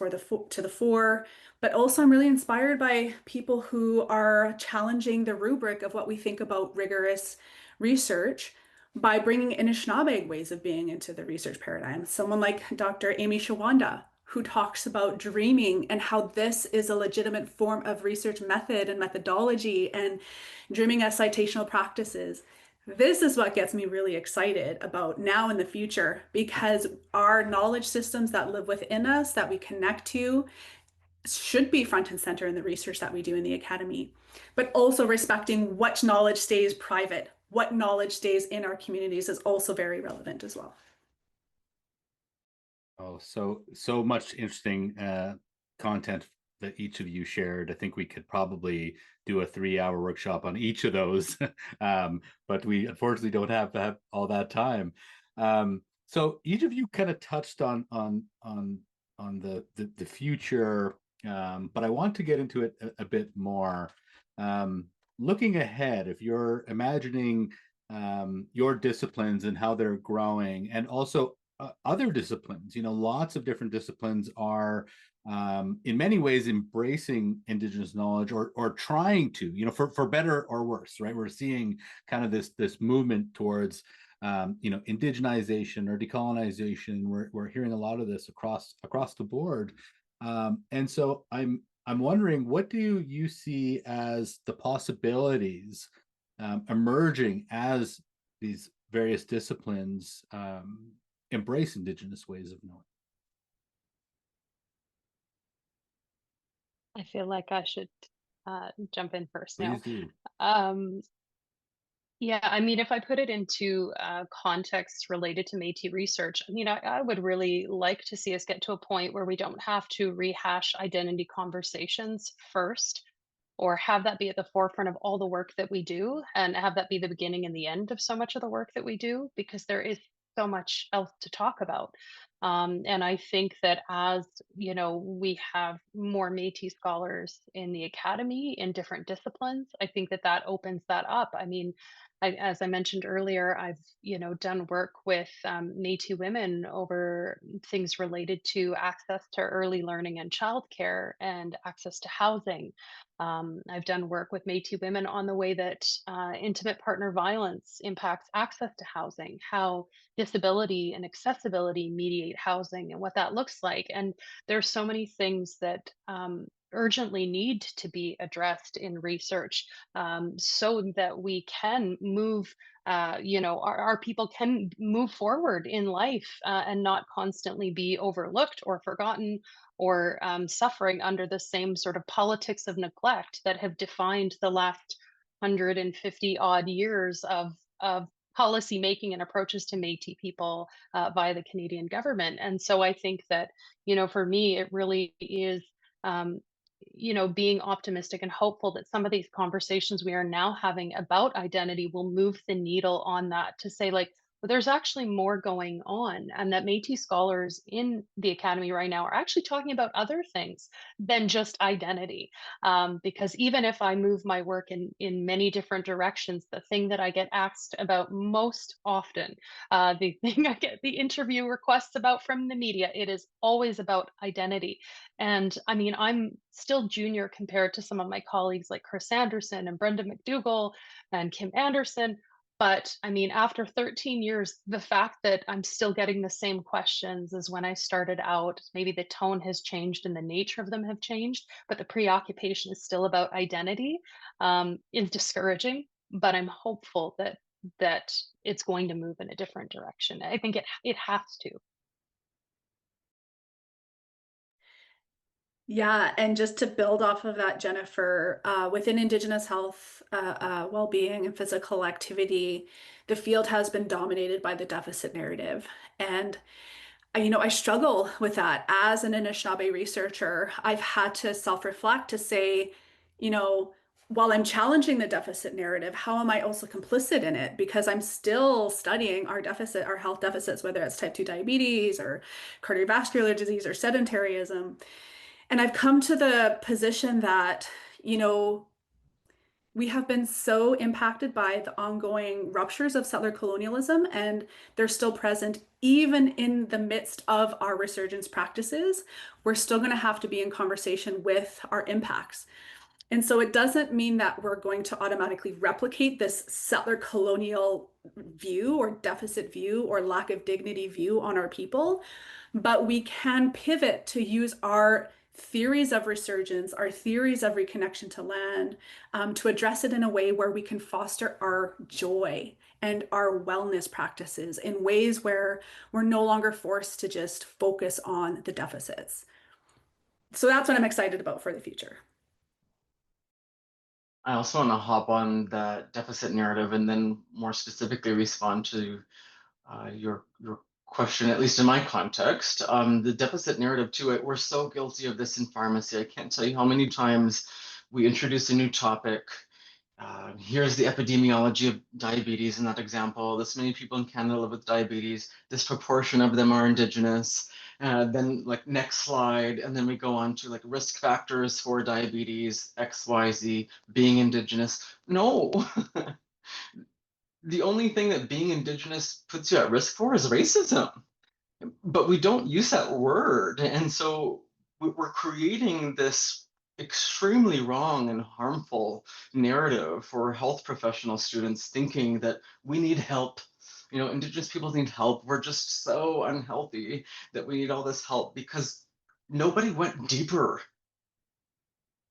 to the fore, but also I'm really inspired by people who are challenging the rubric of what we think about rigorous research by bringing Anishinaabe ways of being into the research paradigm. Someone like Dr. Amy Shawanda, who talks about dreaming and how this is a legitimate form of research method and methodology and dreaming as citational practices. This is what gets me really excited about now in the future, because our knowledge systems that live within us, that we connect to, should be front and center in the research that we do in the academy, but also respecting what knowledge stays private, what knowledge stays in our communities is also very relevant as well. Oh, so much interesting content that each of you shared. I think we could probably do a 3-hour workshop on each of those, but we unfortunately don't have all that time. So each of you kind of touched on the future, but I want to get into it a bit more. Looking ahead, if you're imagining your disciplines and how they're growing, and also other disciplines, lots of different disciplines are in many ways embracing Indigenous knowledge or trying to, for better or worse, right? We're seeing kind of this movement towards indigenization or decolonization. We're hearing a lot of this across the board, and so I'm wondering, what do you see as the possibilities emerging as these various disciplines embrace Indigenous ways of knowing? I feel like I should jump in first now. Please do. Yeah, I mean, if I put it into context related to Métis research, I would really like to see us get to a point where we don't have to rehash identity conversations first, or have that be at the forefront of all the work that we do, and have that be the beginning and the end of so much of the work that we do, because there is so much else to talk about. And I think that as we have more Métis scholars in the academy in different disciplines, I think that that opens that up. I mean, as I mentioned earlier, I've done work with Métis women over things related to access to early learning and childcare and access to housing. I've done work with Métis women on the way that intimate partner violence impacts access to housing, how disability and accessibility mediate housing, and what that looks like. And there's so many things that urgently need to be addressed in research, so that we can move. Our people can move forward in life, and not constantly be overlooked or forgotten, or suffering under the same sort of politics of neglect that have defined the last 150 odd years of policy making and approaches to Métis people by the Canadian government. And so I think that, for me, it really is, being optimistic and hopeful that some of these conversations we are now having about identity will move the needle on that, to say, like, well, there's actually more going on, and that Métis scholars in the academy right now are actually talking about other things than just identity. Because even if I move my work in many different directions, the thing that I get asked about most often, the thing I get the interview requests about from the media, it is always about identity. And I mean, I'm still junior compared to some of my colleagues like Chris Anderson and Brenda McDougall and Kim Anderson. But I mean, after 13 years, the fact that I'm still getting the same questions as when I started out, maybe the tone has changed and the nature of them have changed, but the preoccupation is still about identity, is discouraging. But I'm hopeful that it's going to move in a different direction. I think it has to. Yeah, and just to build off of that, Jennifer, within Indigenous health, well-being, and physical activity, the field has been dominated by the deficit narrative. And I struggle with that as an Anishinaabe researcher. I've had to self-reflect to say, while I'm challenging the deficit narrative, how am I also complicit in it? Because I'm still studying our health deficits, whether it's type 2 diabetes or cardiovascular disease or sedentarism. And I've come to the position that, we have been so impacted by the ongoing ruptures of settler colonialism, and they're still present even in the midst of our resurgence practices. We're still going to have to be in conversation with our impacts. And so it doesn't mean that we're going to automatically replicate this settler colonial view or deficit view or lack of dignity view on our people, but we can pivot to use our theories of resurgence, our theories of reconnection to land, to address it in a way where we can foster our joy and our wellness practices in ways where we're no longer forced to just focus on the deficits. So that's what I'm excited about for the future. I also want to hop on that deficit narrative and then more specifically respond to your question, at least in my context. The deficit narrative too, we're so guilty of this in pharmacy. I can't tell you how many times we introduce a new topic. Here's the epidemiology of diabetes in that example. This many people in Canada live with diabetes. This proportion of them are Indigenous. Then like next slide, and then we go on to like risk factors for diabetes, XYZ, being Indigenous. No, the only thing that being Indigenous puts you at risk for is racism. But we don't use that word. And so we're creating this extremely wrong and harmful narrative for health professional students, thinking that we need help. Indigenous people need help. We're just so unhealthy that we need all this help, because nobody went deeper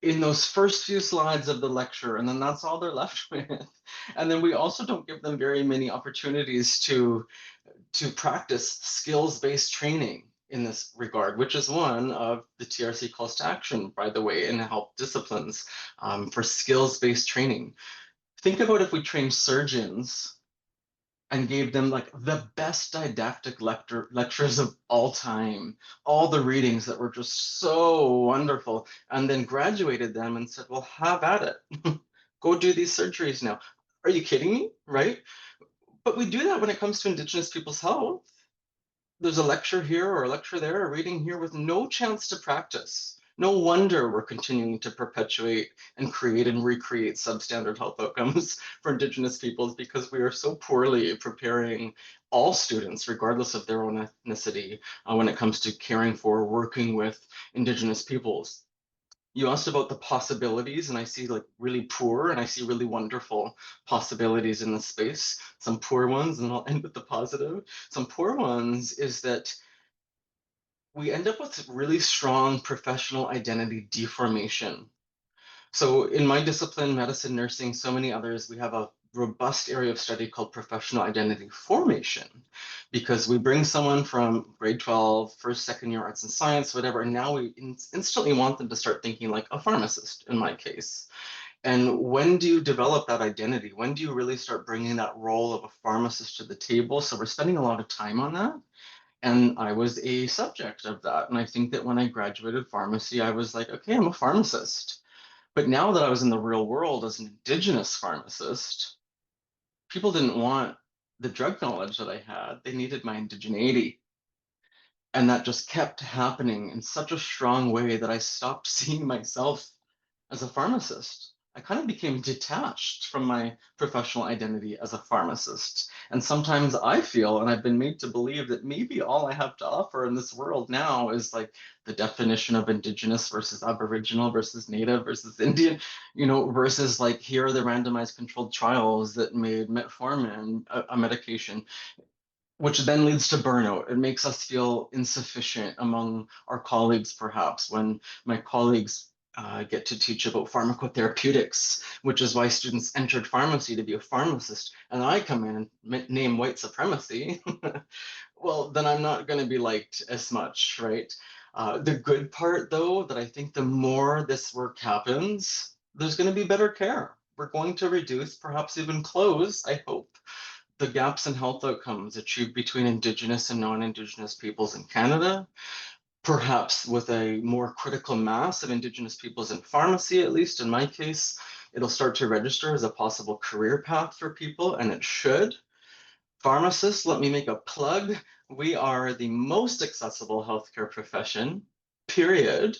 in those first few slides of the lecture, and then that's all they're left with. And then we also don't give them very many opportunities to practice skills-based training in this regard, which is one of the TRC calls to action, by the way, in health disciplines, for skills-based training. Think about if we trained surgeons and gave them like the best didactic lectures of all time, all the readings that were just so wonderful, and then graduated them and said, well, have at it. Go do these surgeries now. Are you kidding me, right? But we do that when it comes to Indigenous people's health. There's a lecture here or a lecture there, a reading here with no chance to practice. No wonder we're continuing to perpetuate and create and recreate substandard health outcomes for Indigenous peoples, because we are so poorly preparing all students, regardless of their own ethnicity, when it comes to caring for, working with Indigenous peoples. You asked about the possibilities, and I see like really poor and I see really wonderful possibilities in this space. Some poor ones, and I'll end with the positive. Some poor ones is that we end up with really strong professional identity deformation. So in my discipline, medicine, nursing, so many others, we have a robust area of study called professional identity formation, because we bring someone from grade 12, first, second year arts and science, whatever, and now we instantly want them to start thinking like a pharmacist, in my case. And when do you develop that identity? When do you really start bringing that role of a pharmacist to the table? So we're spending a lot of time on that. And I was a subject of that. And I think that when I graduated pharmacy, I was like, okay, I'm a pharmacist. But now that I was in the real world as an Indigenous pharmacist, people didn't want the drug knowledge that I had. They needed my indigeneity. And that just kept happening in such a strong way that I stopped seeing myself as a pharmacist. I kind of became detached from my professional identity as a pharmacist. And sometimes I feel, and I've been made to believe, that maybe all I have to offer in this world now is like the definition of Indigenous versus Aboriginal versus Native versus Indian, versus like here are the randomized controlled trials that made metformin a medication, which then leads to burnout. It makes us feel insufficient among our colleagues, perhaps, when my colleagues get to teach about pharmacotherapeutics, which is why students entered pharmacy to be a pharmacist, and I come in and name white supremacy. Well, then I'm not going to be liked as much, right? The good part, though, that I think the more this work happens, there's going to be better care. We're going to reduce, perhaps even close, I hope, the gaps in health outcomes achieved between Indigenous and non-Indigenous peoples in Canada, perhaps with a more critical mass of Indigenous peoples in pharmacy, at least in my case. It'll start to register as a possible career path for people, and it should. Pharmacists, let me make a plug. We are the most accessible healthcare profession, period.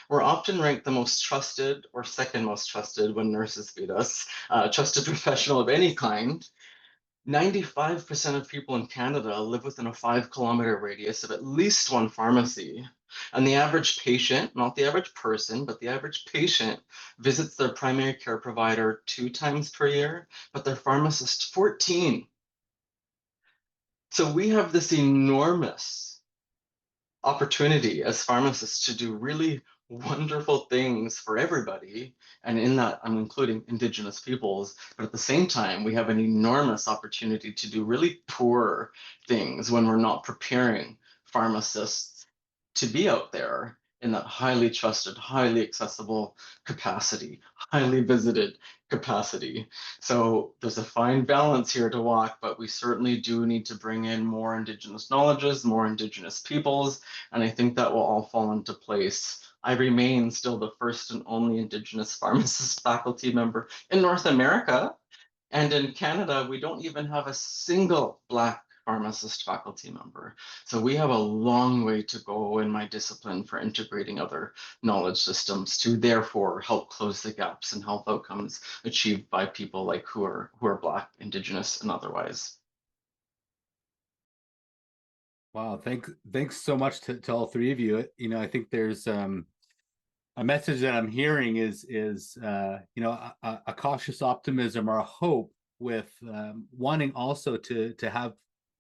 We're often ranked the most trusted or second most trusted when nurses beat us, trusted professional of any kind. 95% of people in Canada live within a 5-kilometer radius of at least one pharmacy. And the average patient, not the average person, but the average patient visits their primary care provider 2 times per year, but their pharmacist 14. So we have this enormous opportunity as pharmacists to do really wonderful things for everybody. And in that, I'm including Indigenous peoples. But at the same time, we have an enormous opportunity to do really poor things when we're not preparing pharmacists to be out there in that highly trusted, highly accessible capacity, highly visited capacity. So there's a fine balance here to walk, but we certainly do need to bring in more Indigenous knowledges, more Indigenous peoples, and I think that will all fall into place. I remain still the first and only Indigenous pharmacist faculty member in North America. And in Canada, we don't even have a single Black pharmacist faculty member. So we have a long way to go in my discipline for integrating other knowledge systems to therefore help close the gaps in health outcomes achieved by people like who are Black, Indigenous, and otherwise. Wow, thanks so much to all three of you. I think there's a message that I'm hearing is a cautious optimism or a hope, with wanting also to have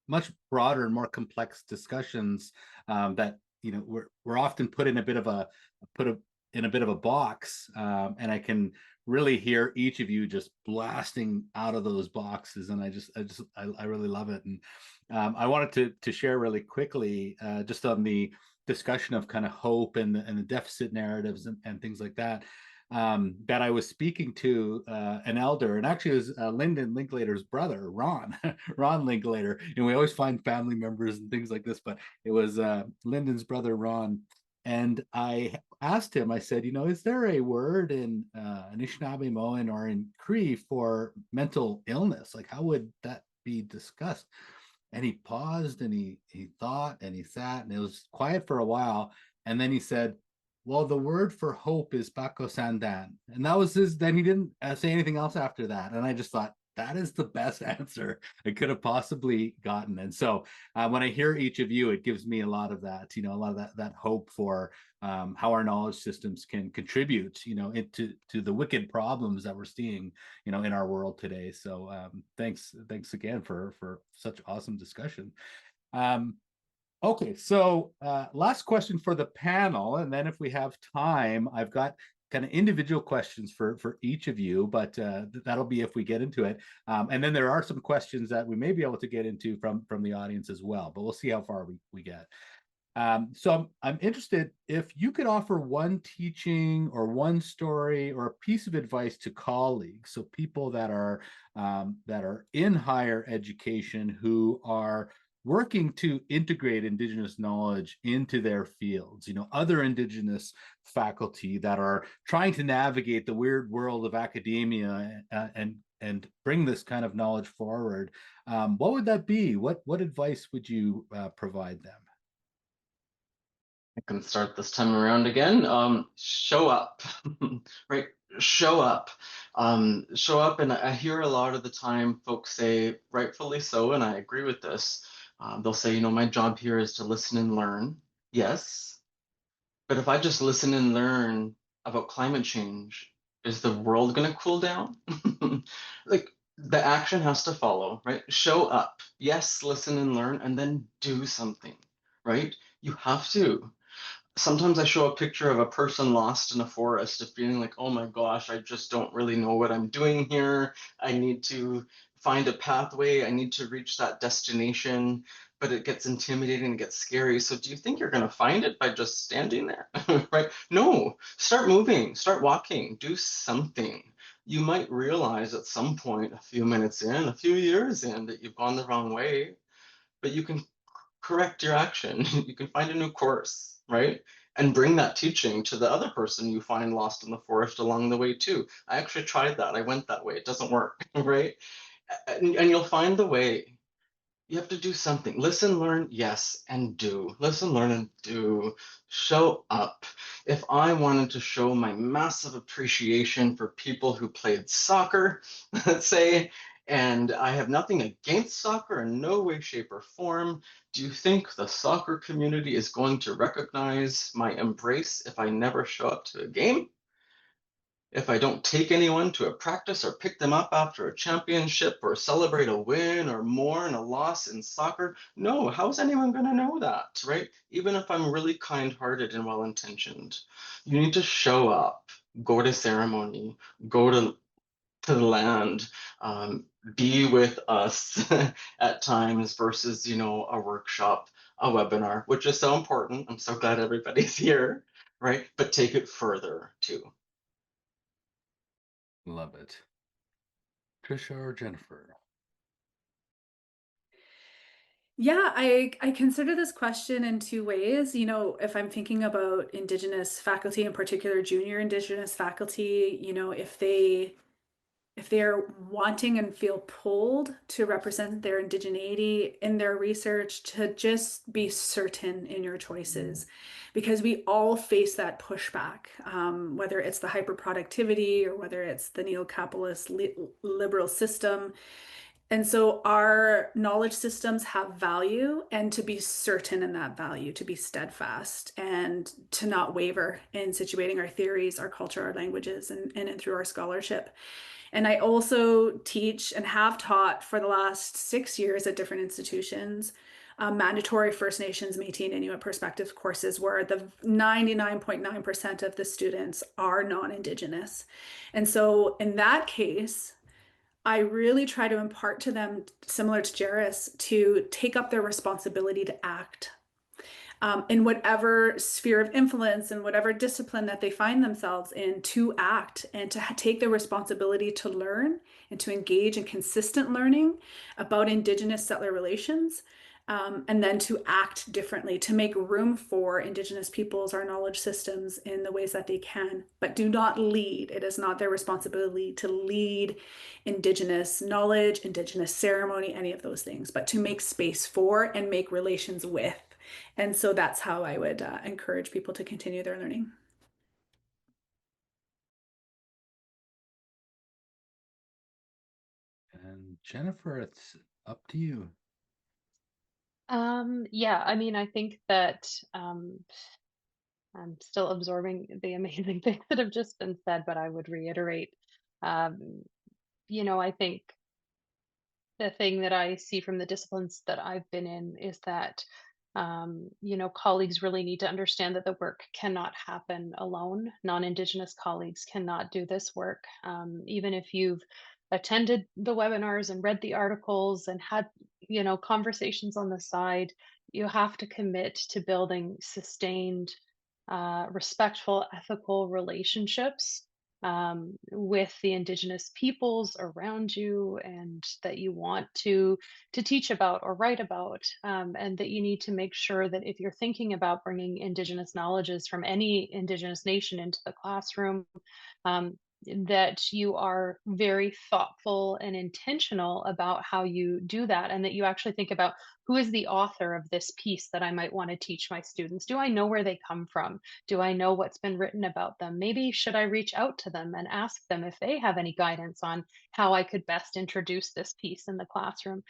much broader and more complex discussions that we're often put in a bit of a box, and I can really hear each of you just blasting out of those boxes, and I really love it. And I wanted to share really quickly just on the discussion of kind of hope and the deficit narratives and things like that. That I was speaking to an elder, and actually it was Lyndon Linklater's brother, Ron, Ron Linklater. And we always find family members and things like this, but it was Lyndon's brother, Ron. And I asked him, I said, is there a word in Anishinaabe, Moan, or in Cree for mental illness? Like, how would that be discussed. And he paused and he thought and he sat and it was quiet for a while. And then he said, well, the word for hope is Bako Sandan. And that was his, then he didn't say anything else after that. And I just thought, that is the best answer I could have possibly gotten. And so when I hear each of you, it gives me a lot of that, a lot of that hope for how our knowledge systems can contribute, into the wicked problems that we're seeing, in our world today. So thanks again for such awesome discussion. Okay, so last question for the panel, and then if we have time, I've got kind of individual questions for each of you, but that'll be if we get into it. And then there are some questions that we may be able to get into from the audience as well, but we'll see how far we get. So I'm interested if you could offer one teaching or one story or a piece of advice to colleagues, so people that are in higher education who are working to integrate Indigenous knowledge into their fields, other Indigenous faculty that are trying to navigate the weird world of academia and bring this kind of knowledge forward. What would that be? What advice would you provide them? I can start this time around again. Show up, right? Show up. Show up. And I hear a lot of the time folks say, rightfully so, and I agree with this. They'll say, my job here is to listen and learn. Yes. But if I just listen and learn about climate change, is the world going to cool down? Like, the action has to follow, right? Show up. Yes, listen and learn, and then do something, right? You have to. Sometimes I show a picture of a person lost in a forest of feeling like, oh my gosh, I just don't really know what I'm doing here. I need to find a pathway. I need to reach that destination, but it gets intimidating and gets scary. So do you think you're going to find it by just standing there, right? No, start moving, start walking, do something. You might realize at some point, a few minutes in, a few years in, that you've gone the wrong way, but you can correct your action. You can find a new course, right? And bring that teaching to the other person you find lost in the forest along the way too. I actually tried that. I went that way. It doesn't work, right? And you'll find the way. You have to do something. Listen, learn, yes, and do. Listen, learn, and do. Show up. If I wanted to show my massive appreciation for people who played soccer, let's say, and I have nothing against soccer in no way, shape, or form, do you think the soccer community is going to recognize my embrace if I never show up to a game? If I don't take anyone to a practice or pick them up after a championship or celebrate a win or mourn a loss in soccer? No, how's anyone going to know that, right? Even if I'm really kind-hearted and well-intentioned, you need to show up, go to ceremony, go to the land, be with us at times versus, a workshop, a webinar, which is so important. I'm so glad everybody's here, right? But take it further too. Love it. Tricia or Jennifer? Yeah, I consider this question in two ways. If I'm thinking about Indigenous faculty, in particular junior Indigenous faculty, if they're wanting and feel pulled to represent their indigeneity in their research, to just be certain in your choices, because we all face that pushback, whether it's the hyperproductivity or whether it's the neo-capitalist liberal system. And so our knowledge systems have value, and to be certain in that value, to be steadfast and to not waver in situating our theories, our culture, our languages, and through our scholarship. And I also teach and have taught for the last 6 years at different institutions, mandatory First Nations, Métis, and Inuit perspective courses where the 99.9% of the students are non-Indigenous. And so in that case, I really try to impart to them, similar to Jaris, to take up their responsibility to act in whatever sphere of influence and whatever discipline that they find themselves in, to act and to take the responsibility to learn and to engage in consistent learning about Indigenous settler relations, and then to act differently, to make room for Indigenous peoples, our knowledge systems in the ways that they can, but do not lead. It is not their responsibility to lead Indigenous knowledge, Indigenous ceremony, any of those things, but to make space for and make relations with. And so that's how I would encourage people to continue their learning. And Jennifer, it's up to you. Yeah, I mean, I think that I'm still absorbing the amazing things that have just been said, but I would reiterate, um, I think the thing that I see from the disciplines that I've been in is that, colleagues really need to understand that the work cannot happen alone. Non-Indigenous colleagues cannot do this work. Even if you've attended the webinars and read the articles and had, conversations on the side, you have to commit to building sustained, respectful, ethical relationships with the Indigenous peoples around you, and that you want to teach about or write about, and that you need to make sure that if you're thinking about bringing Indigenous knowledges from any Indigenous nation into the classroom, um, that you are very thoughtful and intentional about how you do that, and that you actually think about who is the author of this piece that I might want to teach my students. Do I know where they come from? Do I know what's been written about them? Maybe should I reach out to them and ask them if they have any guidance on how I could best introduce this piece in the classroom?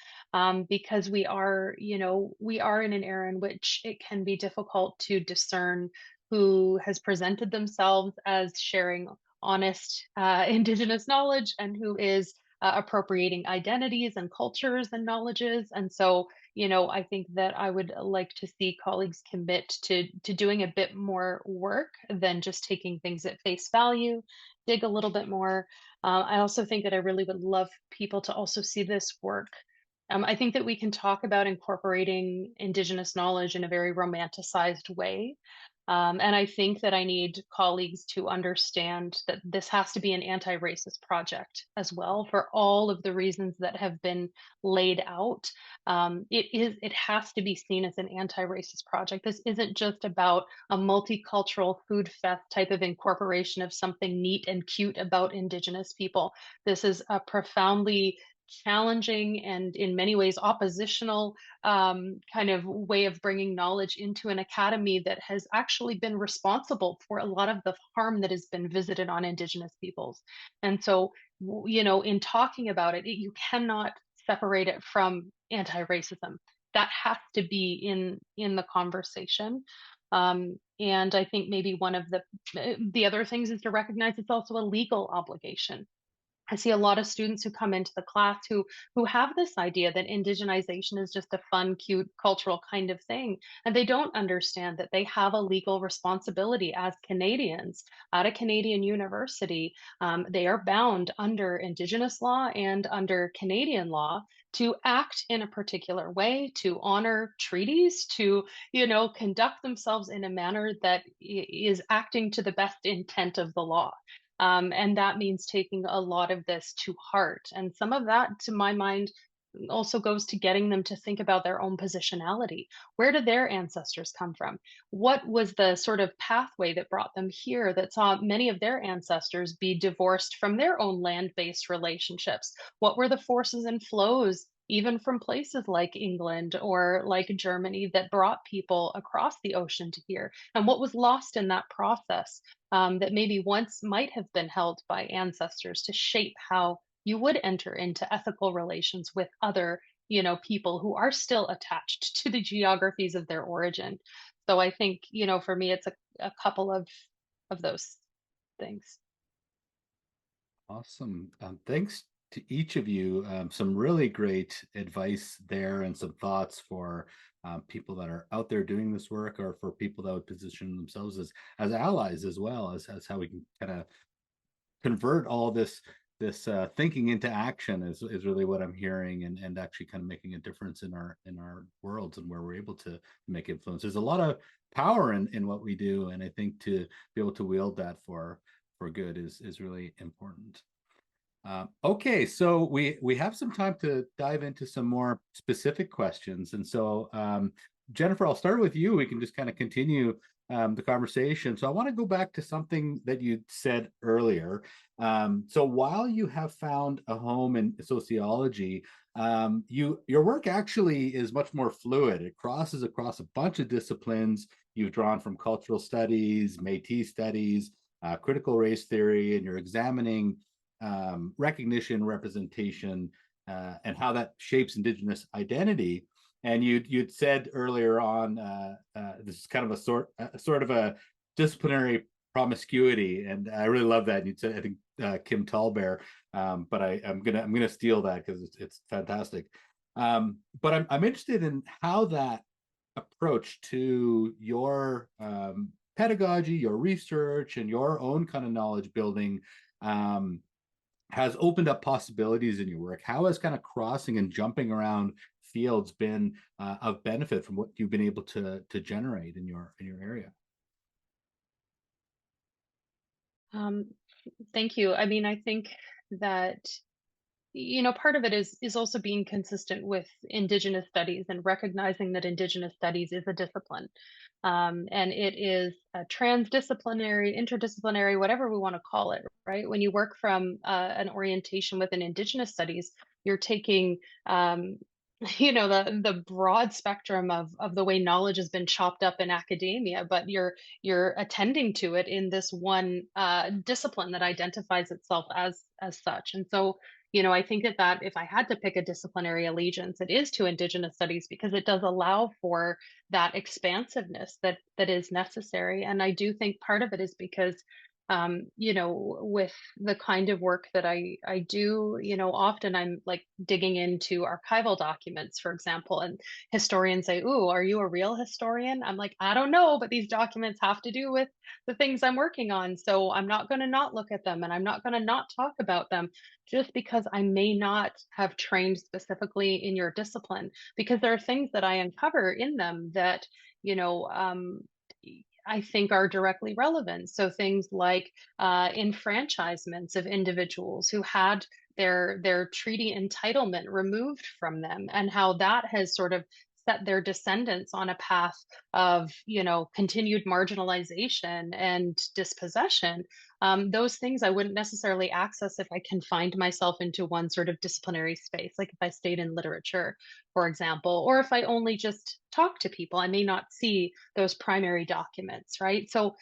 Because we are in an era in which it can be difficult to discern who has presented themselves as sharing honest Indigenous knowledge and who is appropriating identities and cultures and knowledges. And so, I think that I would like to see colleagues commit to doing a bit more work than just taking things at face value, dig a little bit more. I also think that I really would love people to also see this work. I think that we can talk about incorporating Indigenous knowledge in a very romanticized way. And I think that I need colleagues to understand that this has to be an anti-racist project as well, for all of the reasons that have been laid out. It has to be seen as an anti-racist project. This isn't just about a multicultural food fest type of incorporation of something neat and cute about Indigenous people. This is a profoundly challenging and in many ways oppositional kind of way of bringing knowledge into an academy that has actually been responsible for a lot of the harm that has been visited on Indigenous peoples. And so, in talking about it, you cannot separate it from anti-racism. That has to be in the conversation. And I think maybe one of the other things is to recognize it's also a legal obligation. I see a lot of students who come into the class who have this idea that indigenization is just a fun, cute, cultural kind of thing, and they don't understand that they have a legal responsibility as Canadians at a Canadian university. They are bound under Indigenous law and under Canadian law to act in a particular way, to honor treaties, to conduct themselves in a manner that is acting to the best intent of the law. And that means taking a lot of this to heart. And some of that, to my mind, also goes to getting them to think about their own positionality. Where did their ancestors come from? What was the sort of pathway that brought them here that saw many of their ancestors be divorced from their own land-based relationships? What were the forces and flows, even from places like England or like Germany, that brought people across the ocean to here? And what was lost in that process? That maybe once might have been held by ancestors to shape how you would enter into ethical relations with other, people who are still attached to the geographies of their origin. So I think, for me, it's a couple of those things. Awesome. Thanks to each of you. Some really great advice there and some thoughts for people that are out there doing this work, or for people that would position themselves as allies, as well as how we can kind of convert all this thinking into action is really what I'm hearing, and actually kind of making a difference in our worlds and where we're able to make influence. There's a lot of power in what we do, and I think to be able to wield that for good is really important. Okay, so we have some time to dive into some more specific questions, and so Jennifer, I'll start with you. We can just kind of continue the conversation. So I want to go back to something that you said earlier. So while you have found a home in sociology, your work actually is much more fluid. It crosses across a bunch of disciplines. You've drawn from cultural studies, Métis studies, critical race theory, and you're examining recognition, representation, and how that shapes Indigenous identity. And you'd said earlier on, this is kind of a sort of a disciplinary promiscuity, and I really love that. And you'd said, I think Kim Tallbear, but I'm gonna steal that because it's fantastic. But I'm interested in how that approach to your pedagogy, your research, and your own kind of knowledge building has opened up possibilities in your work. How has kind of crossing and jumping around fields been of benefit from what you've been able to generate in your area? Thank you. I mean, I think that, part of it is also being consistent with Indigenous studies and recognizing that Indigenous studies is a discipline. And it is a transdisciplinary, interdisciplinary, whatever we want to call it, right? When you work from an orientation within Indigenous studies, you're taking the broad spectrum of the way knowledge has been chopped up in academia, but you're attending to it in this one discipline that identifies itself as such. And so, I think that if I had to pick a disciplinary allegiance, it is to Indigenous studies, because it does allow for that expansiveness that is necessary. And I do think part of it is because with the kind of work that I do, often I'm like digging into archival documents, for example, and historians say, "Ooh, are you a real historian?" I'm like, "I don't know, but these documents have to do with the things I'm working on. So I'm not going to not look at them, and I'm not going to not talk about them just because I may not have trained specifically in your discipline, because there are things that I uncover in them that, I think are directly relevant. So things like enfranchisements of individuals who had their treaty entitlement removed from them, and how that has sort of set their descendants on a path of, continued marginalization and dispossession. Those things I wouldn't necessarily access if I confined myself into one sort of disciplinary space, like if I stayed in literature, for example, or if I only just talk to people, I may not see those primary documents, right? So,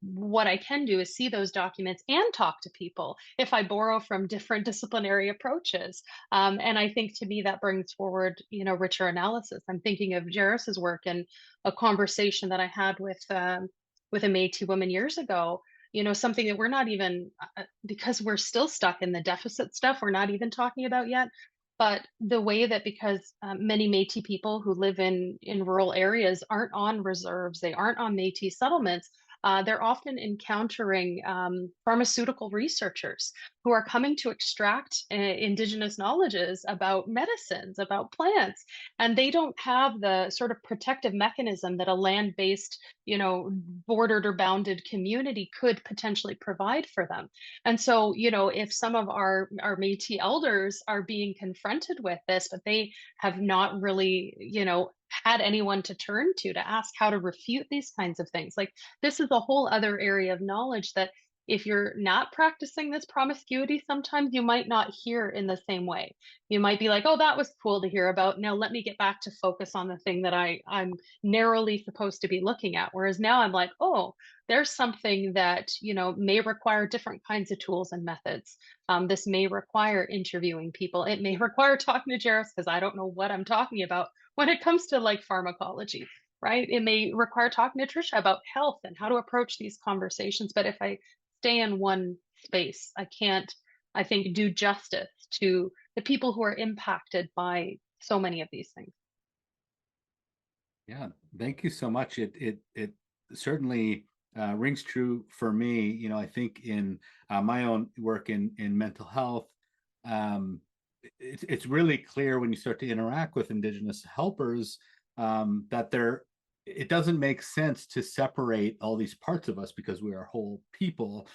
what I can do is see those documents and talk to people if I borrow from different disciplinary approaches. And I think, to me, that brings forward, richer analysis. I'm thinking of Jaris's work and a conversation that I had with a Métis woman years ago. Something that we're not even, because we're still stuck in the deficit stuff, we're not even talking about yet. But the way that, because many Métis people who live in rural areas aren't on reserves, they aren't on Métis settlements, they're often encountering pharmaceutical researchers who are coming to extract Indigenous knowledges about medicines, about plants, and they don't have the sort of protective mechanism that a land-based, bordered or bounded community could potentially provide for them. And so, if some of our Métis elders are being confronted with this, but they have not really, had anyone to turn to ask how to refute these kinds of things. Like, this is a whole other area of knowledge that, if you're not practicing this promiscuity, sometimes you might not hear in the same way. You might be like, "Oh, that was cool to hear about. Now let me get back to focus on the thing that I'm narrowly supposed to be looking at." Whereas now I'm like, "Oh, there's something that, may require different kinds of tools and methods. This may require interviewing people. It may require talking to Jaris, because I don't know what I'm talking about when it comes to like pharmacology, right? It may require talking to Tricia about health and how to approach these conversations. But if I stay in one space, I can't, I think, do justice to the people who are impacted by so many of these things." Yeah, thank you so much. It certainly rings true for me. I think in my own work in mental health, it's really clear when you start to interact with Indigenous helpers that it doesn't make sense to separate all these parts of us because we are whole people.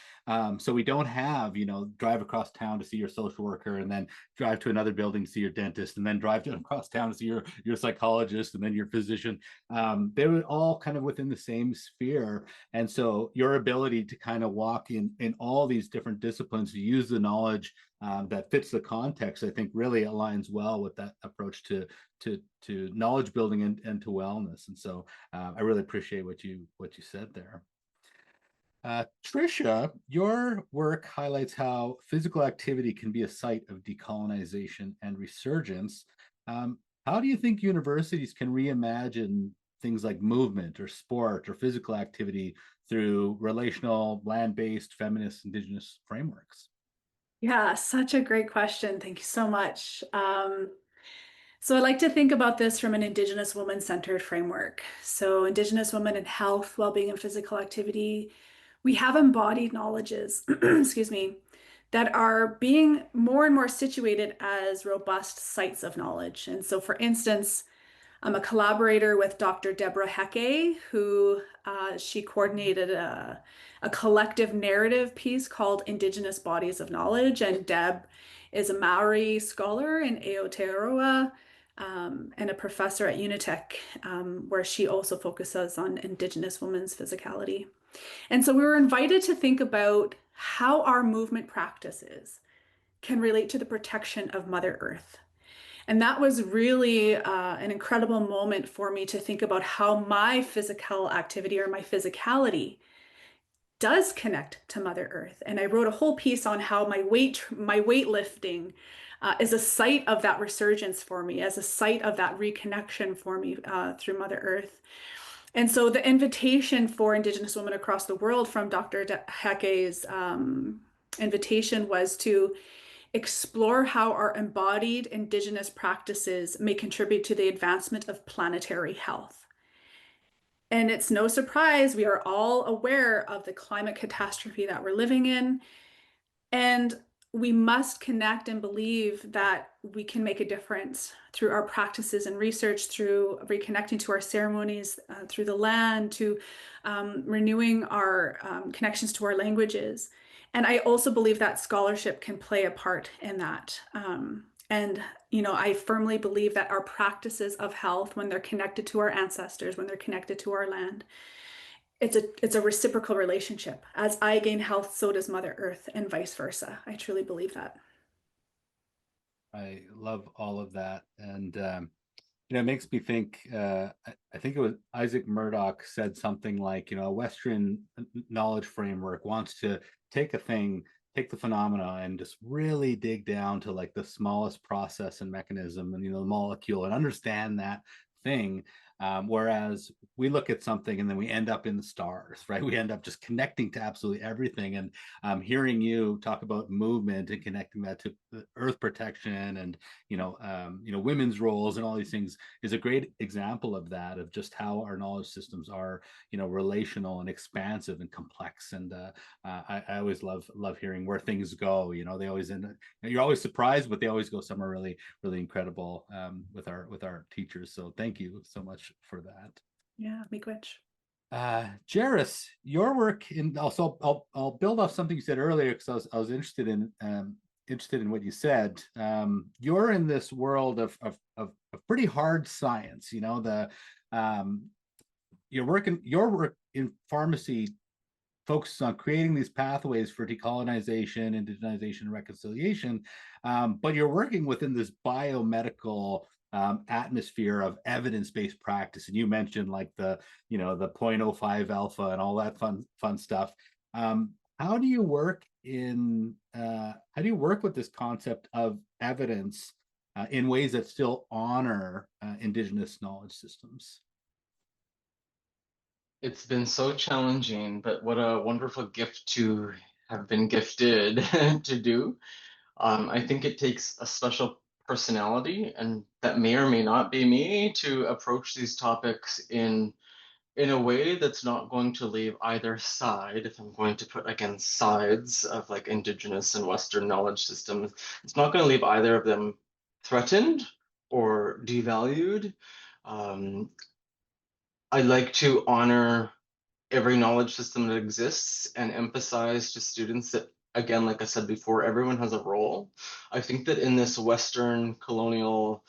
So we don't have, drive across town to see your social worker and then drive to another building to see your dentist and then drive across town to see your psychologist and then your physician. They were all kind of within the same sphere. And so your ability to kind of walk in all these different disciplines, to use the knowledge that fits the context, I think really aligns well with that approach to knowledge building and to wellness. And so I really appreciate what you said there. Tricia, your work highlights how physical activity can be a site of decolonization and resurgence. How do you think universities can reimagine things like movement or sport or physical activity through relational, land-based, feminist, Indigenous frameworks? Yeah, such a great question. Thank you so much. So I like to think about this from an Indigenous woman-centered framework. So Indigenous women in health, well-being, and physical activity, we have embodied knowledges, excuse me, that are being more and more situated as robust sites of knowledge. And so, for instance, I'm a collaborator with Dr. Deborah Hecke, who she coordinated a collective narrative piece called Indigenous Bodies of Knowledge. And Deb is a Maori scholar in Aotearoa and a professor at Unitec, where she also focuses on Indigenous women's physicality. And so we were invited to think about how our movement practices can relate to the protection of Mother Earth. And that was really an incredible moment for me to think about how my physical activity or my physicality does connect to Mother Earth. And I wrote a whole piece on how my weightlifting is a site of that resurgence for me, as a site of that reconnection for me through Mother Earth. And so the invitation for Indigenous women across the world from Dr. Hecke's invitation was to explore how our embodied Indigenous practices may contribute to the advancement of planetary health. And it's no surprise, we are all aware of the climate catastrophe that we're living in. And we must connect and believe that we can make a difference through our practices and research, through reconnecting to our ceremonies, through the land, to renewing our connections to our languages. And I also believe that scholarship can play a part in that. I firmly believe that our practices of health, when they're connected to our ancestors, when they're connected to our land, it's a reciprocal relationship. As I gain health, so does Mother Earth, and vice versa. I truly believe that. I love all of that. And it makes me think, I think it was Isaac Murdoch said something like, a Western knowledge framework wants to take the phenomena and just really dig down to like the smallest process and mechanism and, the molecule, and understand that thing. Whereas we look at something and then we end up in the stars, right? We end up just connecting to absolutely everything. And hearing you talk about movement and connecting that to earth protection and, women's roles and all these things is a great example of that, of just how our knowledge systems are, relational and expansive and complex. And I always love hearing where things go. They always you're always surprised, but they always go somewhere really, really incredible with our teachers. So thank you so much for that. Yeah, miigwech. Jaris, your work in also I'll build off something you said earlier, because I was interested in what you said. You're in this world of pretty hard science. Your work in pharmacy focuses on creating these pathways for decolonization, indigenization, and reconciliation, but you're working within this biomedical atmosphere of evidence-based practice. And you mentioned like the 0.05 alpha and all that fun stuff. How do you work with this concept of evidence in ways that still honor Indigenous knowledge systems? It's been so challenging, but what a wonderful gift to have been gifted to do. I think it takes a special personality, and that may or may not be me, to approach these topics in a way that's not going to leave either side. If I'm going to put against sides of like Indigenous and Western knowledge systems, it's not going to leave either of them threatened or devalued. I like to honor every knowledge system that exists and emphasize to students that, again, like I said before, everyone has a role. I think that in this Western colonial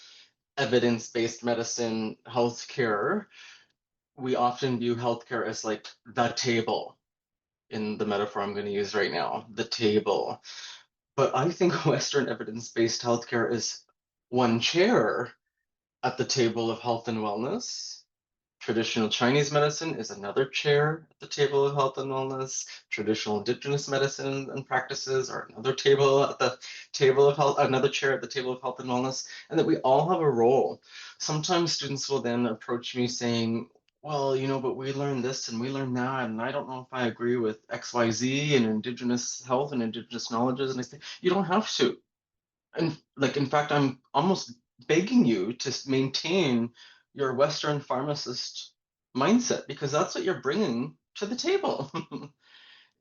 evidence-based medicine healthcare, we often view healthcare as like the table, in the metaphor I'm going to use right now, the table. But I think Western evidence-based healthcare is one chair at the table of health and wellness. Traditional Chinese medicine is another chair at the table of health and wellness. Traditional Indigenous medicine and practices are another table at the table of health, another chair at the table of health and wellness, and that we all have a role. Sometimes students will then approach me saying, well, but we learned this and we learned that, and I don't know if I agree with XYZ and Indigenous health and Indigenous knowledges. And I say, you don't have to. And like, in fact, I'm almost begging you to maintain your Western pharmacist mindset, because that's what you're bringing to the table.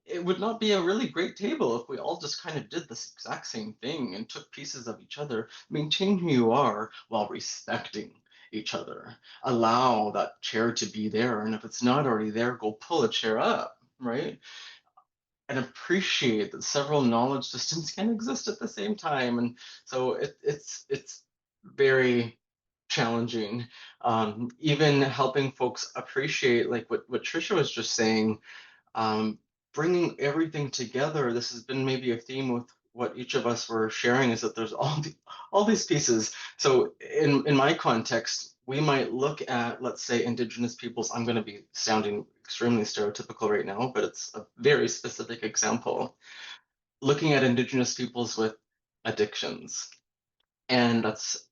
It would not be a really great table if we all just kind of did this exact same thing and took pieces of each other. Maintain who you are while respecting each other. Allow that chair to be there. And if it's not already there, go pull a chair up, right? And appreciate that several knowledge systems can exist at the same time. And so it's very challenging. Even helping folks appreciate, like what Tricia was just saying, bringing everything together. This has been maybe a theme with what each of us were sharing, is that there's all these pieces. So in my context, we might look at, let's say, Indigenous peoples. I'm going to be sounding extremely stereotypical right now, but it's a very specific example. Looking at Indigenous peoples with addictions. And that's,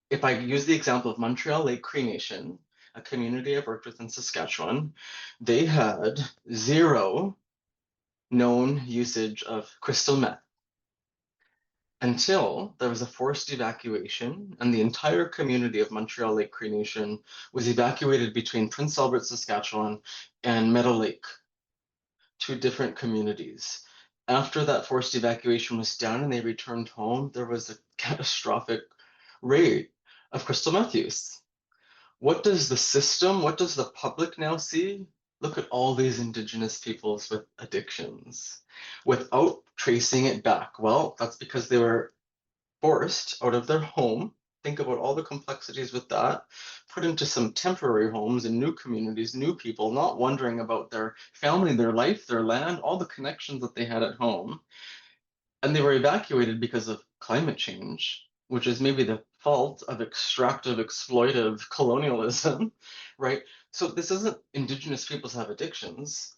if I use the example of Montreal Lake Cree Nation, a community I've worked with in Saskatchewan, they had zero known usage of crystal meth until there was a forced evacuation, and the entire community of Montreal Lake Cree Nation was evacuated between Prince Albert, Saskatchewan, and Meadow Lake, two different communities. After that forced evacuation was done and they returned home, there was a catastrophic rate of crystal meth use. What does the system, what does the public now see? Look at all these Indigenous peoples with addictions without tracing it back. Well, that's because they were forced out of their home. Think about all the complexities with that. Put into some temporary homes in new communities, new people, not wondering about their family, their life, their land, all the connections that they had at home. And they were evacuated because of climate change, which is maybe the fault of extractive, exploitive colonialism, right? So this isn't Indigenous peoples have addictions.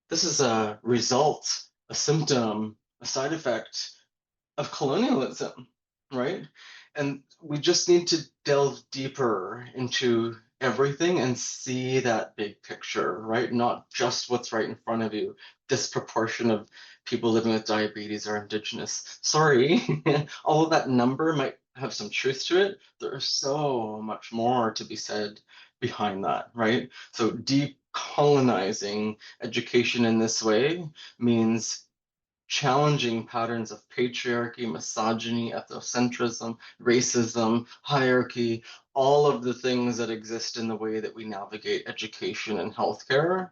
This is a result, a symptom, a side effect of colonialism, right? And we just need to delve deeper into everything and see that big picture, right? Not just what's right in front of you. Disproportion of people living with diabetes are Indigenous. Sorry, all of that number might have some truth to it. There's so much more to be said behind that, right? So decolonizing education in this way means challenging patterns of patriarchy, misogyny, ethnocentrism, racism, hierarchy, all of the things that exist in the way that we navigate education and healthcare,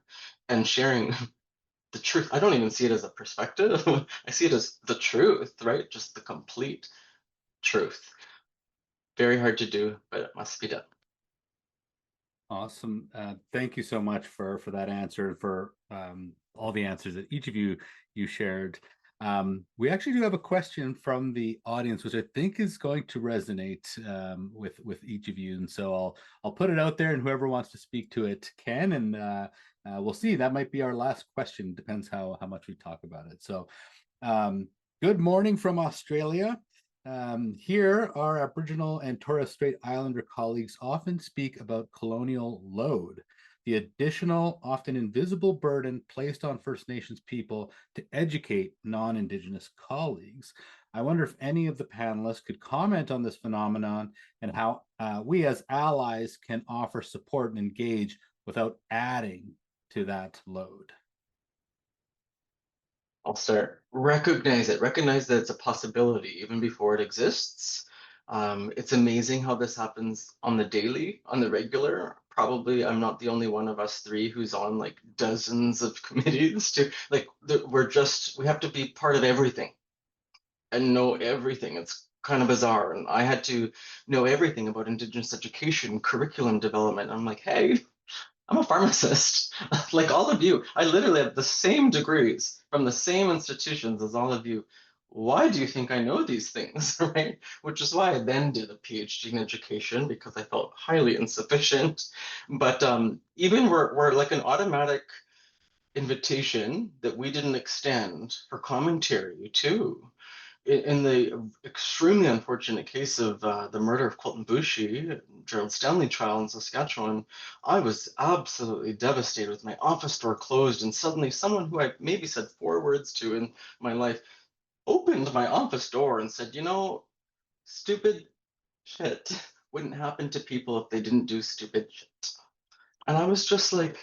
and sharing the truth. I don't even see it as a perspective. I see it as the truth, right? Just the complete truth. Very hard to do, but it must be done. Awesome. Thank you so much for that answer, for all the answers that each of you shared. We actually do have a question from the audience, which I think is going to resonate with each of you. And so I'll put it out there, and whoever wants to speak to it can. And we'll see. That might be our last question. Depends how much we talk about it. So, good morning from Australia. Here, our Aboriginal and Torres Strait Islander colleagues often speak about colonial load, the additional, often invisible burden placed on First Nations people to educate non-Indigenous colleagues. I wonder if any of the panelists could comment on this phenomenon and how we as allies can offer support and engage without adding to that load. I'll start. Recognize it. Recognize that it's a possibility even before it exists. It's amazing how this happens on the daily, on the regular. Probably I'm not the only one of us three who's on like dozens of committees to like, we have to be part of everything and know everything. It's kind of bizarre. And I had to know everything about Indigenous education, curriculum development. I'm like, hey, I'm a pharmacist, like all of you. I literally have the same degrees from the same institutions as all of you. Why do you think I know these things, right? Which is why I then did a PhD in education, because I felt highly insufficient. But even we're like an automatic invitation that we didn't extend for commentary too. In the extremely unfortunate case of the murder of Colton Busch, Gerald Stanley trial in Saskatchewan, I was absolutely devastated with my office door closed, and suddenly someone who I maybe said 4 words to in my life opened my office door and said, you know, stupid shit wouldn't happen to people if they didn't do stupid shit. And I was just like,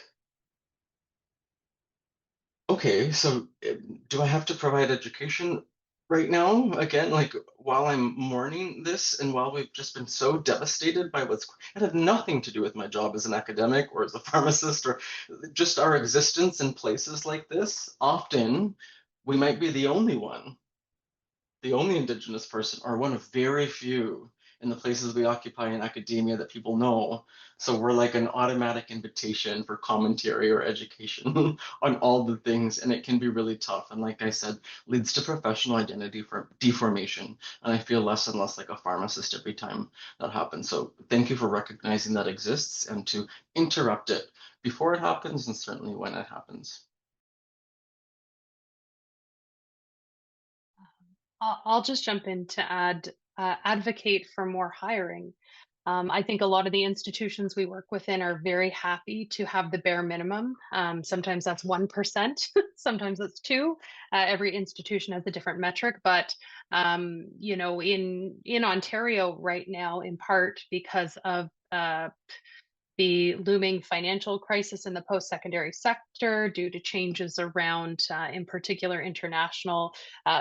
okay, so do I have to provide education right now? Again, like while I'm mourning this and while we've just been so devastated by it had nothing to do with my job as an academic or as a pharmacist or just our existence in places like this. Often we might be the only one, the only Indigenous person, or one of very few in the places we occupy in academia that people know. So we're like an automatic invitation for commentary or education on all the things, and it can be really tough. And like I said, leads to professional identity for deformation. And I feel less and less like a pharmacist every time that happens. So thank you for recognizing that exists and to interrupt it before it happens and certainly when it happens. I'll just jump in to advocate for more hiring. I think a lot of the institutions we work within are very happy to have the bare minimum. Sometimes that's 1%, sometimes that's 2. Every institution has a different metric, but you know, in Ontario right now, in part because of the looming financial crisis in the post-secondary sector due to changes around, in particular, international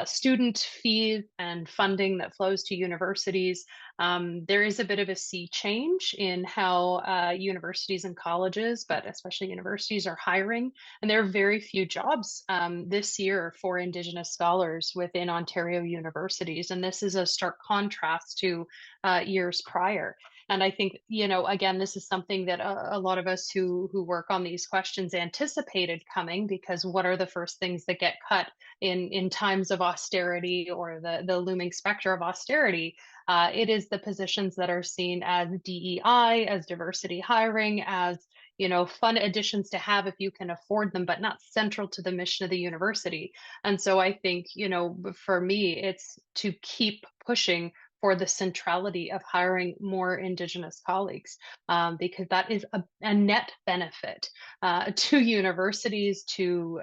student fees and funding that flows to universities. There is a bit of a sea change in how universities and colleges, but especially universities, are hiring. And there are very few jobs this year for Indigenous scholars within Ontario universities. And this is a stark contrast to years prior. And I think, you know, again, this is something that a lot of us who work on these questions anticipated coming, because what are the first things that get cut in times of austerity or the looming specter of austerity? It is the positions that are seen as DEI, as diversity hiring, as, you know, fun additions to have if you can afford them, but not central to the mission of the university. And so I think, you know, for me, it's to keep pushing for the centrality of hiring more Indigenous colleagues, because that is a net benefit to universities, to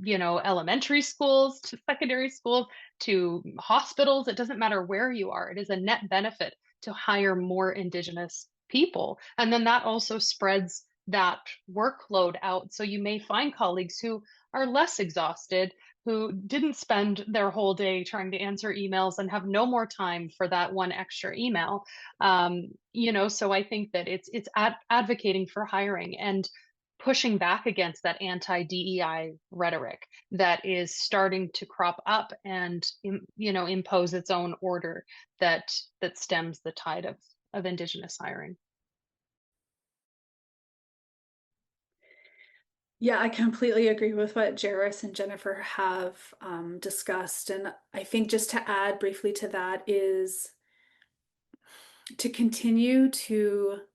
you know, elementary schools, to secondary schools, to hospitals. It doesn't matter where you are. It is a net benefit to hire more Indigenous people. And then that also spreads that workload out. So you may find colleagues who are less exhausted, who didn't spend their whole day trying to answer emails and have no more time for that one extra email. You know, so I think that it's advocating for hiring and pushing back against that anti-DEI rhetoric that is starting to crop up and, you know, impose its own order that stems the tide of Indigenous hiring. Yeah, I completely agree with what Jaris and Jennifer have discussed. And I think just to add briefly to that is to continue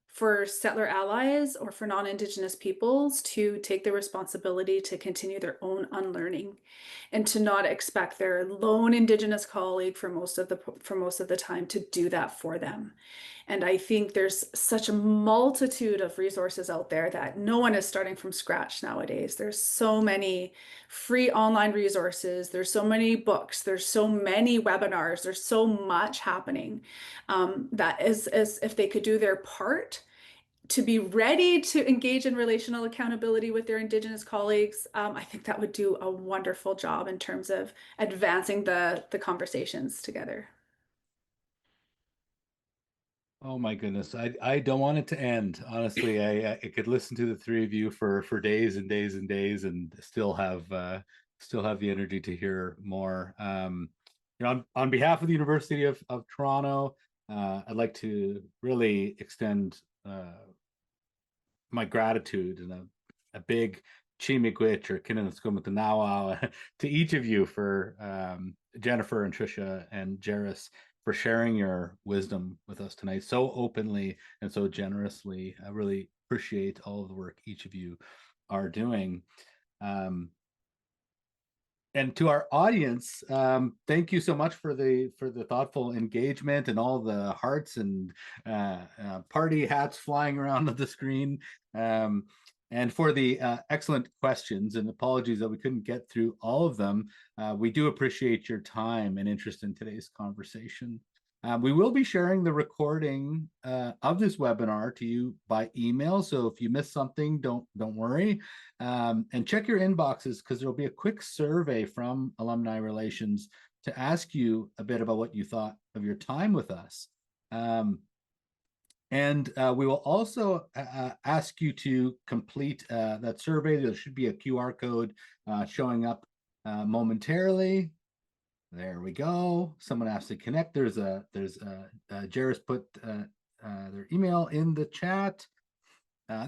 for settler allies or for non-Indigenous peoples to take the responsibility to continue their own unlearning and to not expect their lone Indigenous colleague for most of the time to do that for them. And I think there's such a multitude of resources out there that no one is starting from scratch nowadays. There's so many free online resources. There's so many books. There's so many webinars. There's so much happening that is, as if they could do their part to be ready to engage in relational accountability with their Indigenous colleagues, I think that would do a wonderful job in terms of advancing the conversations together. Oh my goodness. I don't want it to end. Honestly, I could listen to the three of you for days and days and days and still have the energy to hear more. On behalf of the University of Toronto, I'd like to really extend my gratitude and a big Chi-miigwech or Kineniskomitanawa to each of you for Jennifer and Tricia and Jaris for sharing your wisdom with us tonight so openly and so generously. I really appreciate all of the work each of you are doing. And to our audience, thank you so much for the thoughtful engagement and all the hearts and party hats flying around the screen, and for the excellent questions. And apologies that we couldn't get through all of them. We do appreciate your time and interest in today's conversation. We will be sharing the recording of this webinar to you by email. So if you missed something, don't worry. And check your inboxes because there'll be a quick survey from Alumni Relations to ask you a bit about what you thought of your time with us. And we will also ask you to complete that survey. There should be a QR code showing up momentarily. There we go. Someone asked to connect. There's Jaris put their email in the chat.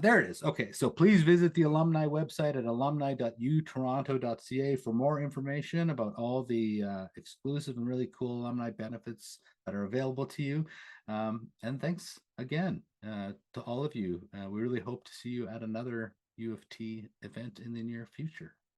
There it is. Okay, so please visit the alumni website at alumni.utoronto.ca for more information about all the exclusive and really cool alumni benefits that are available to you. And thanks again to all of you. We really hope to see you at another U of T event in the near future.